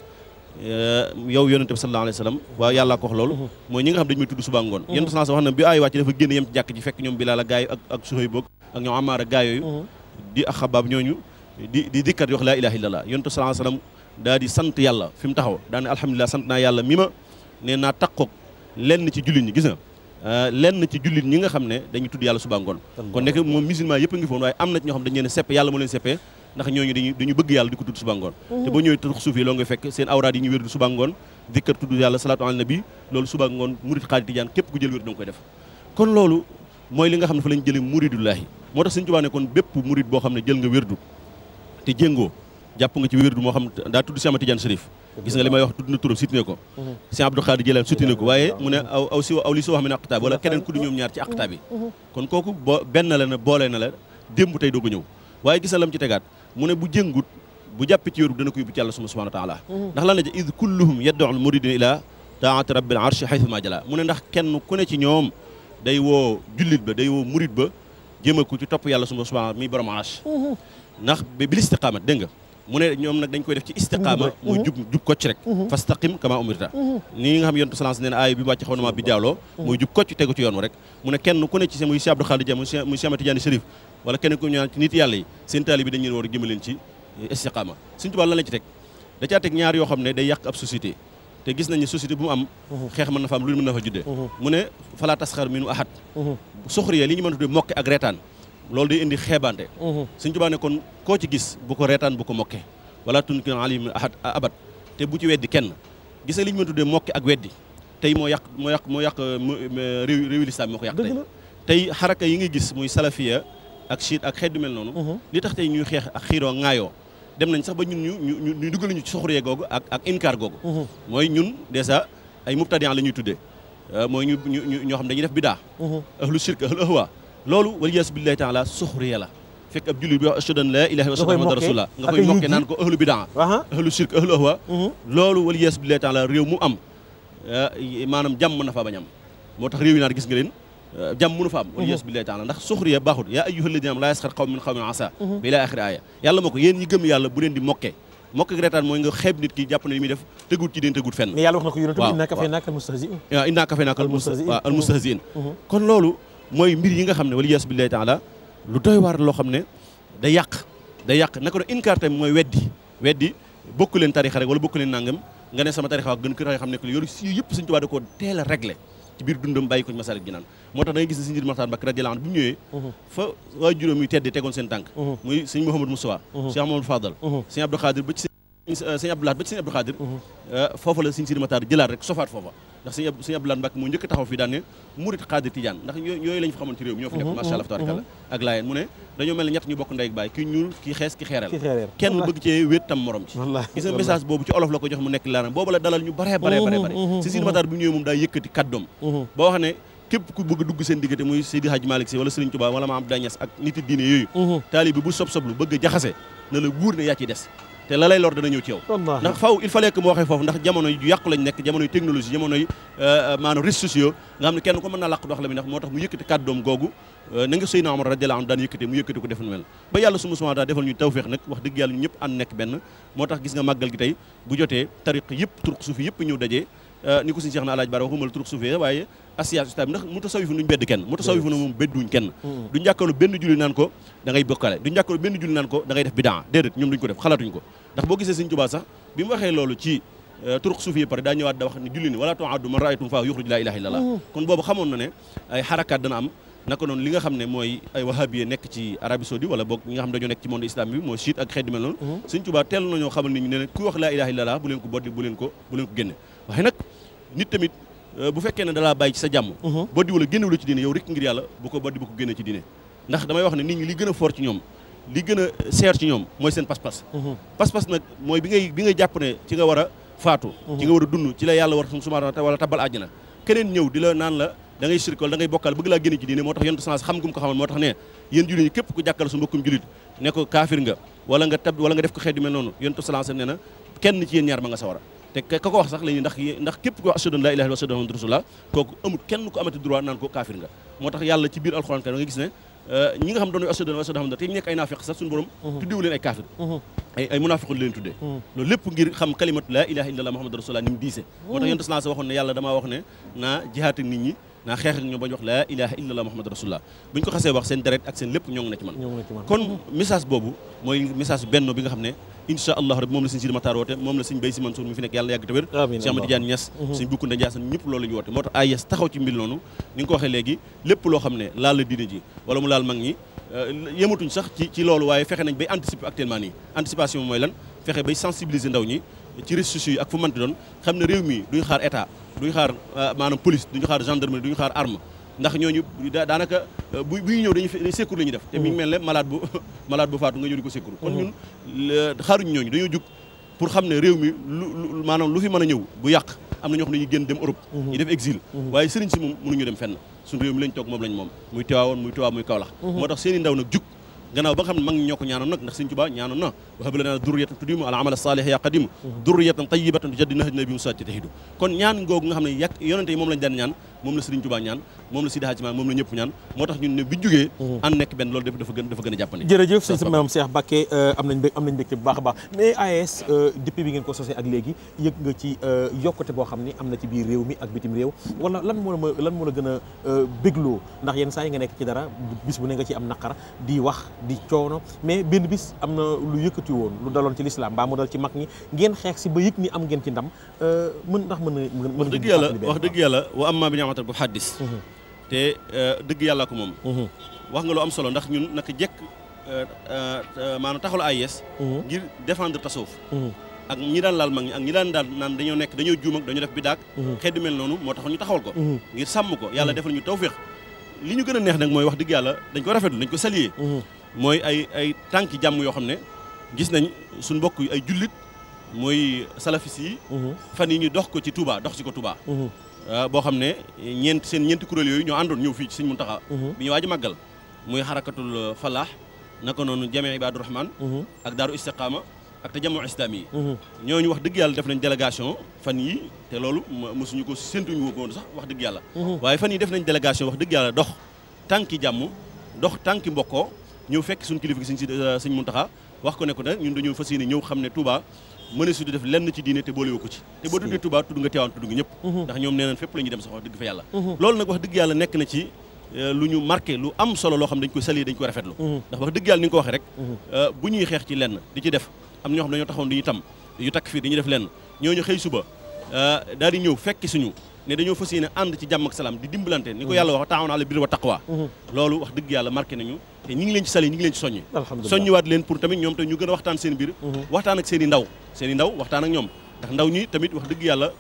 yow yonente bi sallallahu alayhi wasallam waaw yàllaa ko wax loolu mooy ñi nga xam dañu may tudd suba ngoon yonente sallallahu wax na bi aaya wàcce dafa génn yem ci jàkk ji fekk ñoom Bilaal ak gaay ak Suhayb ak ñoom Ammaar ak gaay yooyu di ak xabaab ñooñu di dikkat di wax laa ilaha illallah yontu sallallahu alayhi wasallam daa di sant yàlla fi mu taxaw daa ne alhamdulilah sant naa yàlla mi ma nee naa takkoog lenn ci jullit ñi gis nga lenn ci jullit ñi nga xam ne dañuy tudd yàlla suba ngoon kon nekk moom musulman yëpp a ngi foon waaye am na ci ñoo xam dañu leen seppe yàlla moo leen seppee ndax ñooñu dañu bëgg yàlla di ko tudd suba ngoon te boo ñëwee tux suuf yi loo ngay fekk seen awraad yi ñu wér du suba ngoon dikkar tudd yàlla salaatu ala nabi loolu suba ngoon murid xaadir tijaan képp ku jël wér da nga koy def kon loolu mooy li nga xam ne fa lañ jëlee muridullahi moo tax Sëñ Tuubaa ne kon bépp murid boo xam ne jël nga wérdu te jéngoo jàpp nga ci wérdu moo xam daa tudd Cheikh Ahmad Tidiane Chérif gis nga li may wax tudd na turam sutine ko Cheikh Abdou Khadir Jilani sutine ko waaye mu ne aw li soo xam ne aqtaab wala keneen ku du ñoom ñaar ci aqtaab yi kon kooku benn la na boole na la démb tey doog a ñëw waaye gis na lam ci tegaat mu ne bu jéngut bu jàppe ci wérdu dana ko yóbbu ci yàlla subhanahu wa taala ndax lan la ja id kulluhum yad'u muridin ila taati rabbil arshi haythu ma jala mu ne ndax kenn ku ne ci ñoom day woo jullit ba day woo murid ba jëma ko ci topp yàlla subhanahu mi borom arsh ndax bil istiqaamat dégg nga mu ne ñoom nag dañ koy def ci istiqaama muy jub kocc rek fastaqim kama umirta nii nga xam yontu salance nee na aaya bi wàcc xaw na ma bi jaawloo muy jub kocc tegu ci yoon wa rek mu ne kenn ku ne ci muy Cheikh Abdou Khadir Dia muy Cheikh Ahmad Tidiane Chérif wala kenn ku ñaan ci nit yàlla yi seen taali bi dañ leen war a jëma leen ci istiqaama Sëñ Tuubaa lan lañ ci teg da caa teg ñaar yoo xam ne day yàq ab société te gis nañu société bu mu am xeex mën na fa am lu mën na fa juddee mu ne fala tasxar minu ahad soxriya li ñu mën a tuddee mokke ak reetaan loolu day indi xeebante Sëñ Tuubaa ne kon koo ci gis bu ko reetaan bu ko mokke wala tunkir alim ahad abad te bu ci weddi kenn gis nga li ñu mën a tuddee mokke ak weddi tey moo yàq réewi lislaam moo ko yàq tey xaraka yi nga gis muy salafiya ak chiite ak xeet du mel noonu li tax tey ñuy xeex ak xiiroo ŋaayoo dem nañ sax ba ñun ñu dugal ñu ci soxoree googu ak inkaar googu mooy ñun dèjà ay mubtadi'an la ñuy tuddee mooy ñoo xam dañuy def bidaa ahlu shirk ahlu ahwa loolu waliyaasu billahi taala soxoree la fekk ab jullit bi wax ashhadu an laa ilaaha illallaah muhammadur rasulullah nga koy mokkee naan ko ahlu bidaa ahlu shirk ahlu ahwa loolu waliyaasu billahi taala réew mu am maanaam jàmm na fa bañ am moo tax réew yi naar gis nga leen jàmm mënu fa am wala yes billahi taala ndax suxriya baaxul yaa ayyuhal ladina am laa yasxar qawmin min qawmin asa ba ila axiri aaya yàlla moo ko yéen ñi gëm yàlla bu leen di mokkee mokk ak reetaan mooy nga xeeb nit ki jàpp ne li muy def tegut ci deen tegut fenn mais yàlla wax na ko yonent bi innaa kafaynaaka al-mustahzi'in waaw innaa kafaynaaka al-mustahzi'in kon loolu mooy mbir yi nga xam ne wala yes billahi taala lu doy waar loo xam ne day yàq naka no inkaar tamit mooy weddi bokku leen tarixa rek wala bokku leen nangam nga ne sama tarixa gën ko xam ne que yoru si yëpp Sëñ Tuubaa da koo teel a réglé ci biir dundam bàyyi ko ci Masaalikul Jinaan moo tax da ngay gis ne Sëñ Sidi Maxtaar Mbakke radiyallaahu anhu bu ñëwee fa waa juróom yu tedd tegoon seen tànk muy Sëñ Mouhamadou Moustapha Cheikh Mamadou Fadal Sëñ Abdou Khadir ba ci Sëñ Abdou Lahad ba ci Sëñ Abdou Khadir foofa la Sëñ Sidi Maxtaar jëlaat rek sofaat foofa ndax Sëñ Abdou Lahad Mbakke moo njëkk taxaw fii daan ne murit Xaadir Tijaan ndax yooyu lañ fa xamoon ci réew mi ñoo fi nekk macha Allah tabaarkalla ak laayeen mu ne dañoo mel ne ñett ñu bokk ndey ak baay ki ñuul ki xees ki xeereel kenn bëgg cee wéet tam morom ci gis nga message boobu ci olof la ko jox mu nekk laana boobu la dalal ñu bare Sëñ Sidi Maxtaar bu ñëwee moom daa yëkkati kàddoom ba wax ne képp ku bëgg dugg seen diggante muy Seydi Hadji Malick Sy wala Serigne Touba wala Maam Abdoulaye Niass ak nit diine yooyu taalibe bu soblu bëgg a jaxase na la wóor ne yaa ci des te la lay lor dana ñëw ci yow ndax faaw il fallait que mu waxee foofu ndax jamono yu yàqu lañ nekk jamono yu technologie jamono yu maanaam réseaux sociaux nga xam ne kenn ko mën naa làq dox la mi ndax moo tax mu yëkkati kàddoom googu na nga Seydina Omar radiyallahu anhu daan yëkkatee mu yëkkati ko def nu mel ba yàlla subhaanahu wa taala defal ñu tawfeex nag wax dëgg yàlla ñu ñëpp ànd nekk benn moo tax gis nga màggal gi tey bu jotee tariq yëpp turq suufi yëpp ñëw dajee ni ko suñu Cheikh na alaaj Bara waxuma la turq suufi waaye association islam ndax mutasawwifu duñ bedd kenn mutasawwifu na moom bedduñ kenn duñ jàkkaarloo benn julli naan ko da ngay bokkale duñ jàkkaarloo benn julli naan ko da ngay def bidaa déedéet ñoom duñ ko def xalaatuñ ko ndax boo gisee Sëñ Tuubaa sax bi mu waxee loolu ci turq suufi pare daa ñëwaat da wax ni julli ni wala tu'addu man ra'aytum fa yuxrij laa ilaaha illallah kon boobu xamoon na ne ay xarakaat dana am naka noonu li nga xam ne mooy ay wahabiye nekk ci Arabie Saoudi wala boog ñi nga xam ne dañoo nekk ci monde islam bi mooy chiite ak xeet yu mel noonu Sëñ Tuubaa teel nañoo xamal nit ñi ne kuy wax laa ilaaha illallah bu leen ko boddi bu leen ko génne waaye nag nit tamit bu fekkee ne dalaa bàyyi ci sa jàmm boddi wala génne wala ci diine yow rek ngir yàlla bu ko boddi bu ko génne ci diine ndax damay wax ne nit ñi li gën a fort ci ñoom li gën a seer ci ñoom mooy seen pas-pas pas-pas nag mooy bi ngay jàpp ne ci nga war a faatu ci nga war a dund ci la yàlla war subhaanahu wala tabal àjjana keneen ñëw di la naan la da ngay shirk wala da ngay bokkal bëgg laa génne ci diine moo tax yonent sallallahu alayhi wasallam xam gum ko xamal moo tax ne yéen jullit ñi képp ku jàkkal su mbokkum jullit ne ko kaafir nga wala nga def ko xeet yu mel noonu yonent sallallahu alayhi wasallam nee na kenn ci yéen ñaar ma nga sawara te ka ko wax sax la ñuy ndax képp ko wax ashhadu an laa ilaaha illallaah wa ashhadu anna muhammadan rasulullah kooku amul kenn ko amati droit naan ko kaafir nga moo tax yàlla ci biir alxuraan kan nga gis ne ñi nga xam doon ashhadu wa ashhadu anna te ñu nekk ay naafiq sax suñu borom tuddewu leen ay kaafir ay munaafiqun leen tuddee loolu lépp ngir xam kalimatu laa ilaaha illallaah muhammadan rasulullah ni mu diise moo tax yonent sallallahu alayhi wasallam waxoon ne yàlla damaa wax ne naa jihaat ak nit ñi naa xeex ak ñoom bañ wax laa ilaaha illallaah muhammadan rasulullah buñ ko xasee wax seen deret ak seen lépp ñoo ngi na ci man kon message boobu mooy message benno bi nga xam ne incha allah rabbi moom la Sëñ Sidi Maxtaar woote moom la Sëñ Bay Si Mansour mi fi nekk yàlla yàgg te wér Cheikh Ahmad Tidiane Niass Sëñ Bukunda Ndiassane ñëpp loolu la ñu woote moo tax AIS taxaw ci mbir noonu ni nga ko waxee léegi lépp loo xam ne laal la diine ji wala mu laal mag ñi yematuñ sax ci loolu waaye fexe nañ bay anticiper actuellement nii anticipation mooy lan fexe bay sensibiliser ndaw ñi ci réseaux sociaux yi ak fu mënti doon xam ne réew mi duñu xaar état duñu xaar maanaam police duñu xaar gendarmerie duñu xaar arme ndax ñooñu daanaka buy ñëw dañuy secours la ñuy def te mi ngi mel ne malade bu faatu nga ñëw di ko secours kon ñun xaaruñu ñooñu dañoo jug pour xam ne réew mi lu maanaam lu fi mën a ñëw bu yàq am na ñoo xam ne ñu génn dem Europe ñu def exil waaye sëriñ si moom mënuñu dem fenn suñu réew mi lañ toog moom lañ moom muy Tiwaawoon muy Tiwaa muy Kawlax moo tax seen i ndaw nag jug gannaaw ba nga xam ne mag ñi ñoo ko ñaanoon nag ndax Sëñ Tuubaa ñaanoon na wa hab lanaa durriyatan tudiimu al amal saalih ya qadimu durriyatan tayyibatan tujaddi nahja nabi Musaa tahidu kon ñaan googu nga xam ne yonente yi moom lañ daan ñaan moom la Sëriñ Tuubaa ñaan moom la Seydi Hadji Malick moom la ñëpp ñaan moo tax ñun ne bi jógee ànd nekk benn loolu dafa gën a jàppandi jërëjëf sëñ Maam Cheikh Mbacké am nañ mbégte bu baax a baax mais AIS depuis bi ngeen ko sosé ak léegi yëg nga ci yokkute boo xam ni am na ci biir réew mi ak bitim réew wala lan moo la gën a bégloo ndax yenn saa yi nga nekk ci dara bis bu ne nga ci am naqar di wax di coono mais benn bis am na lu yëkkati woon lu daloon ci lislaam mbaa mu dal ci mag ñi ngeen xeex si ba yëg ni am ngeen ci ndam mën dëgg yàlla wa amma bi ni'mati bu xaddis te dëgg yàlla ko moom wax nga lu am solo ndax ñun naka jekk maanaam taxalu AIS ngir défendre tasawuf ak ñi daan laal mag ñi ak ñi daan naan dañoo juum ak dañoo def bidaak xeet du mel noonu moo tax ñu taxawal ko ngir sàmm ko yàlla defal ñu tawfiq li ñu gën a neex nag mooy wax dëgg yàlla dañ ko rafetlu dañ ko saluer mooy ay tànki jàmm yoo xam ne gis nañ suñ mbokk ay jullit mooy salafis yi fan yi ñu dox ko ci Touba dox si ko Touba boo xam ne ñeenti kuréel yooyu ñoo àndoon ñëw fii ci Sëñ Muntaxa bi ñu waaj a màggal muy xarakatul falaax naka noonu jamee Ibaadu Rahmaan ak daaru istiqaama ak tajamu islami yi ñooñu wax dëgg yàlla def nañ délégation fan yi te loolu mosuñu ko séntuñu woon sax wax dëgg yàlla waaye fan yi def nañ délégation wax dëgg yàlla dox tànki jàmm dox tànki mbokkoo ñëw fekk suñu kilifa gi sëñ Muntaxa wax ko ne ko ne ñun dañoo fas yéene ñëw xam ne Touba mëne su di def lenn ci diine te boolewu ko ci te boo tuddee Touba tudd nga Tiwaawan tudd nga ñëpp ndax ñoom nee nañ fépp la ñuy dem sax wax dëgg fa yàlla loolu nag wax dëgg yàlla nekk na ci lu ñu marqué lu am solo loo xam dañ koy saluer dañ koy rafetlu ndax wax dëgg yàlla ni nga ko waxee rek bu ñuy xeex ci lenn di ci def am ñoo xam dañoo taxawoon dañuy tam yu takk fii dañuy def lenn ñooñu xëy suba daal di ñëw fekki suñu ne dañoo fas yéene ànd ci jàmm ak salaam di dimbalante ni ko yàlla wax taawun ala birri wa taqwa loolu wax dëgg yàlla marqué nañu te ñi ngi leen ci sali ñi ngi leen ci soññi soññiwaat leen pour tamit ñoom tamit ñu gën a waxtaan seen biir waxtaan ak seen i ndaw waxtaan ak ñoom ndax ndaw ñi tamit wax dëgg yàlla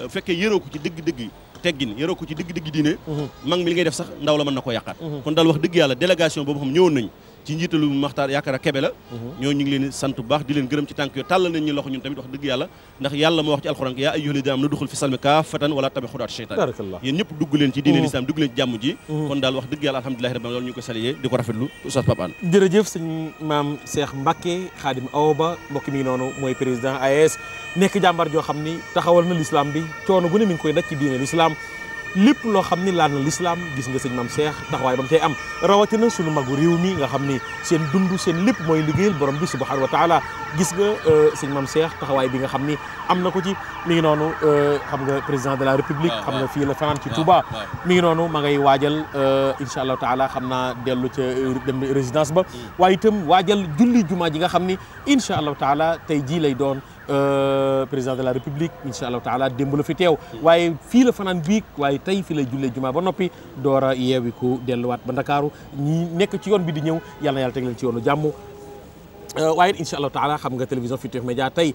fekkee yëroo ko ci dëgg-dëgg teggin yëroo ko ci dëgg-dëgg diine mag mi li ngay def sax ndaw la mën na ko yàqaat kon daal wax dëgg yàlla délégation boobu xam ñëwoon nañ ci njiitalu Maxtaar yaakaar a Kebe la ñoo ñu ngi leen sant bu baax di leen gërëm ci tànk yoo tàllal nañ ñu loxo ñun tamit wax dëgg yàlla ndax yàlla moo wax ci alxuraan yaa ayyuhal lazina aamanu duxul fi salmi kaafatan wala tabi xudaat sheytaan yéen ñëpp dugg leen ci diine l'islam dugg leen ci jàmm ji kon daal wax dëgg yàlla alhamdulillahi rabbil loolu ñu ko saluer di ko rafetlu Oustaz Pape Hann jërëjëf sëñ maam Cheikh Mbacké Khadim Awa Ba mbokk mi noonu mooy président AES nekk jàmbar joo xam ni taxawal na l'islam bi coono bu ne mi ngi koy daj ci diine l'islam lépp loo xam ni laal na l'islam gis nga sëñ maam Cheikh taxawaay ba mu tey am rawatina sunu magu réew mi nga xam ni seen dund seen lépp mooy liggéeyal borom bi subhanahu wa taala gis nga sëñ maam Cheikh taxawaay bi nga xam ni am na ko ci mi ngi noonu xam nga président de la république xam nga fii la fanaan ci Touba mi ngi noonu ma ngay waajal incha allahu taala xam naa dellu ca dem résidence ba waaye itam waajal julli jumaa ji nga xam ni incha allahu taala tey jii lay doon président de la république incha allahu taala démb la fi teew waaye fii la fanaan biig waaye tey fii lay jullee jumaa ba noppi door a yeewi ku delluwaat ba Ndakaaru ñi nekk ci yoon bi di ñëw yàlla na yàlla teg leen ci yoonu jàmm waaye incha allahu taala xam nga télévision Futurs Médias tey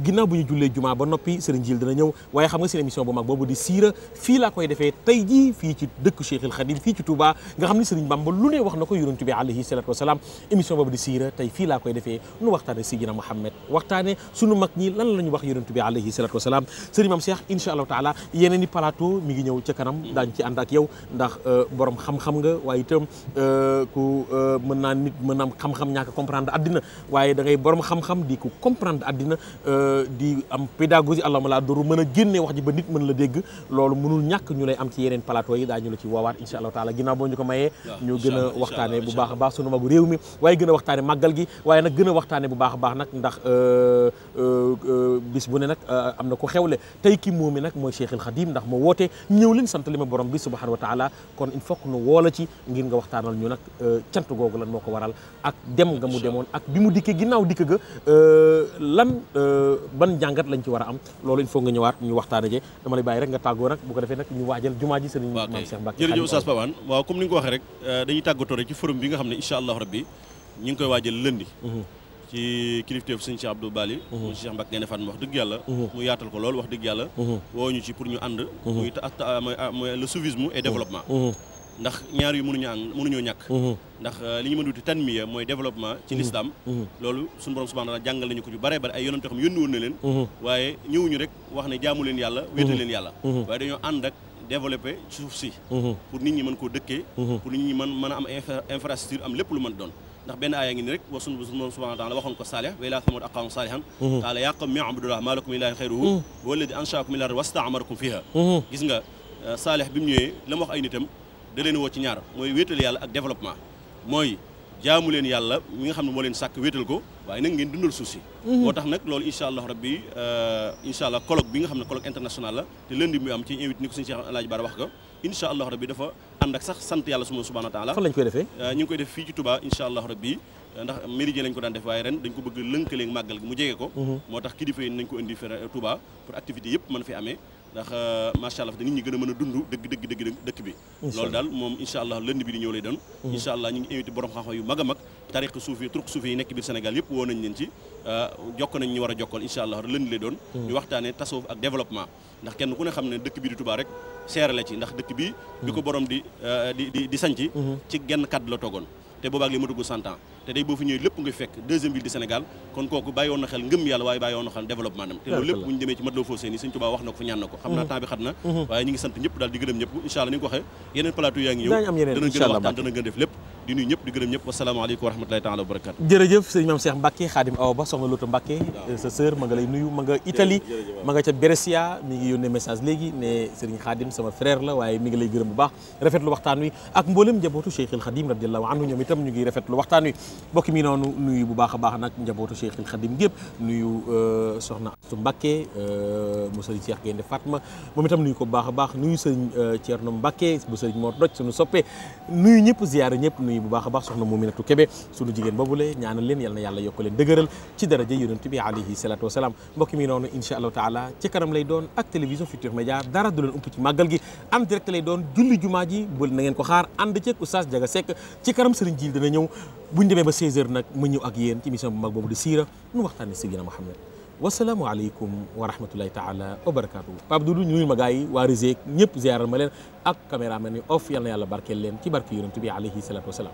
ginnaaw bu ñu jullee jumaa ba noppi Serigne Djil dina ñëw waaye xam nga seen émission bu mag boobu di siira fii laa koy defee tey jii fii ci dëkk Cheikhul Khadim fii ci Touba nga xam ne Serigne Bamba lu ne wax na ko yonent bi alayhi salatu wasalaam émission boobu di siira tey fii laa koy defee nu waxtaane Sidina Muhammad waxtaane sunu mag ñi lan la ñu wax yonent bi alayhi salatu wasalaam Serigne Mame Cheikh incha allahu taala yeneen i plateau mi ngi ñëw ca kanam daañu ci ànd ak yow ndax borom xam-xam nga waaye itam ku mën naa nit mën naa xam-xam ñaaka comprendre addina waaye da ngay borom xam-xam di ko comprendre àddina di am pédagogie allahuma la doru mën a génne wax ji ba nit mën la dégg loolu mënul ñàkk ñu lay am ci yeneen plateau yi daañu la ci woowaat insha allahu taala ginnaaw boo ñu ko mayee ñu gën a waxtaane bu baax a baax sunu magu réew mi waaye gën a waxtaane màggal gi waaye nag gën a waxtaane bu baax a baax nag ndax bis bu ne nag am na ko xewle tey ki moomi nag mooy Cheikhul Khadim ndax moo woote ñëw leen sant li ma borom bi subhanahu wa taala kon il faut que nu woola ci ngir nga waxtaanal ñu nag cant googu lan moo ko waral ak dem nga mu demoon ak bi mu dikkee ginnaaw dikk ga lan ban jàngat lañ ci war a am loolu il faut nga ñëwaat ñu waxtaane je dama lay bàyyi rek nga tàggoo nag bu ko defee nag ñu waajal jumaa ji sëriñ Mame Cheikh Mbacké jërëjëf Oustaz Pape Hann waaw comme ni nga ko waxee rek dañuy tàggatoo rek ci forum bi nga xam ne incha allahu rabbi ñu ngi koy waajal lëndi ci kilifteef sëñ Cheikh Abdou Bali mu Cheikh Mbacké Gaïndé Fatma wax dëgg yàlla mu yaatal ko lool wax dëgg yàlla woo ñu ci pour ñu ànd muy le soufisme et développement ndax ñaar yu mënuñoo ñàkk ndax li ñu mën wuti tanmiya mooy développement ci l'islam loolu suñu borom subhanahu wa ta'ala jàngal nañu ko ju bare bare ay yonent yoo xam yónni woon na leen waaye ñëwuñu rek wax ne jaamu leen yàlla wéetal leen yàlla waaye dañoo ànd ak développé suuf si pour nit ñi mën koo dëkkee pour nit ñi mën a am infrastructure am lépp lu mën doon ndax benn aaya ngi ni rek wa suñu borom subhanahu wa ta'ala waxoon ko Saalih wa ilaa Samuud aqaahum saalihan qaala yaa qawmi i'budullaah maa lakum min ilaahin ghayruhu huwa alladhii ansha'akum min al-ardi wasta'marakum fiihaa gis nga Saalih bi mu ñëwee la mu wax ay nitam da leen woo ci ñaar mooy wéetal yàlla ak développement mooy jaamu leen yàlla mi nga xam ne moo leen sàkk wéetal ko waaye nag ngeen dundal suuf si moo tax nag loolu incha allah rabbi incha allah colloque bi nga xam ne colloque international la te lundi muy am ci invité ni ko suñu Cheikh Alaaji Bara wax ko incha allah rabbi dafa ànd ak sax sant yàlla subhanahu wa taala fan lañ koy defee ñu ngi koy def fii ci Touba incha allah rabbi ndax méridien lañ ko daan def waaye ren dañ ko bëgg lënkaleeg màggal gi mu jege ko moo tax kilifa yi nañ ko indi fi Touba pour activité yëpp mën fi amee ndax macha allah nit ñi gën a mën a dund dëgg dëkk bi loolu daal moom incha allah lënd bi di ñëw lay doon incha allah ñu ngi invité borom xam-xam yu mag a mag tariq suufi turk suufi yi nekk biir Sénégal yëpp woo nañ leen ci jokk nañ ñu war a jokkool incha allah lënd lay doon ñu waxtaane tasawuf ak développement ndax kenn ku ne xam ne dëkk bi di Touba rek seere la ci ndax dëkk bi bi ko borom di sanc ci genn kàddu la toogoon te boobaag li ma dugg 100 ans te day boo fi ñëwee lépp nga fekk deuxième ville du Sénégal kon kooku bàyyi woon na xel ngëm yàlla waaye bàyyi woon na xel développement nam te loolu lépp bu ñu demee ci Matlaboul Fawzayni Sëñ Tuubaa wax na ko fa ñaan na ko xam naa temps bi xat na waaye ñu ngi sant ñëpp daal di gërëm ñëpp incha allah ni nga ko waxee yeneen plateau yaa ngi ñëw danañ gën a waxtaan danañ gën a def lépp di nuyu ñëpp di gërëm ñëpp wasalaamaaleykum wa rahmatulahi taala wa barakatu jërëjëf sëriñ Mame Cheikh Mbacke Khadim Awa Ba soxna Loota Mbacke sa sœur ma nga lay nuyu ma nga Italie ma nga ca Brescia mi ngi yónnee message léegi ne sëriñ Khadim sama frère la waaye mi ngi lay gërëm bu baax rafetlu waxtaan wi ak mboolem njabootu Cheikhul Khadim radiyallahu anhu ñoom itam ñu ngi rafetlu waxtaan wi bokki mi noonu nuyu bu baax a baax nag njabootu Cheikhul Khadim gépp nuyu soxna Astu Mbacke mu sëriñ Cheikh Gaynde Fatma moom itam nuyu ko bu baax a baax nuyu sëriñ Thierno Mbacke bu sëriñ Mor Doj suñu soppe nuyu ñëpp ziyaara ñëpp nuyu bu baax a baax soxna Muminatu Kebe sunu jigéen boobule ñaanal leen yal na yàlla yokk leen dëgëral ci daraja yonent bi alayhi salaatu wasalaam mbokk mi noonu incha allahu taala ci kanam lay doon ak télévision Futurs Médias dara du leen ump ci màggal gi en direct lay doon julli jumaa ji bu na ngeen ko xaar ànd ceeg oustaz Jaga Seck ci kanam sëriñ Jiil dana ñëw buñ demee ba 16h nag ma ñëw ak yéen ci émission bu mag boobu di siira nu waxtaane Sayyidina Muhammad wasalaamu aleykum wa rahmatullahi taala wa barakatuhu Pape Doudou ñu nuyul ma gars yi waa Rizek ñëpp ziaral ma leen ak caméraman yi off yal na yàlla barkeel leen ci barke yonent bi alayhi salaatu wasalaam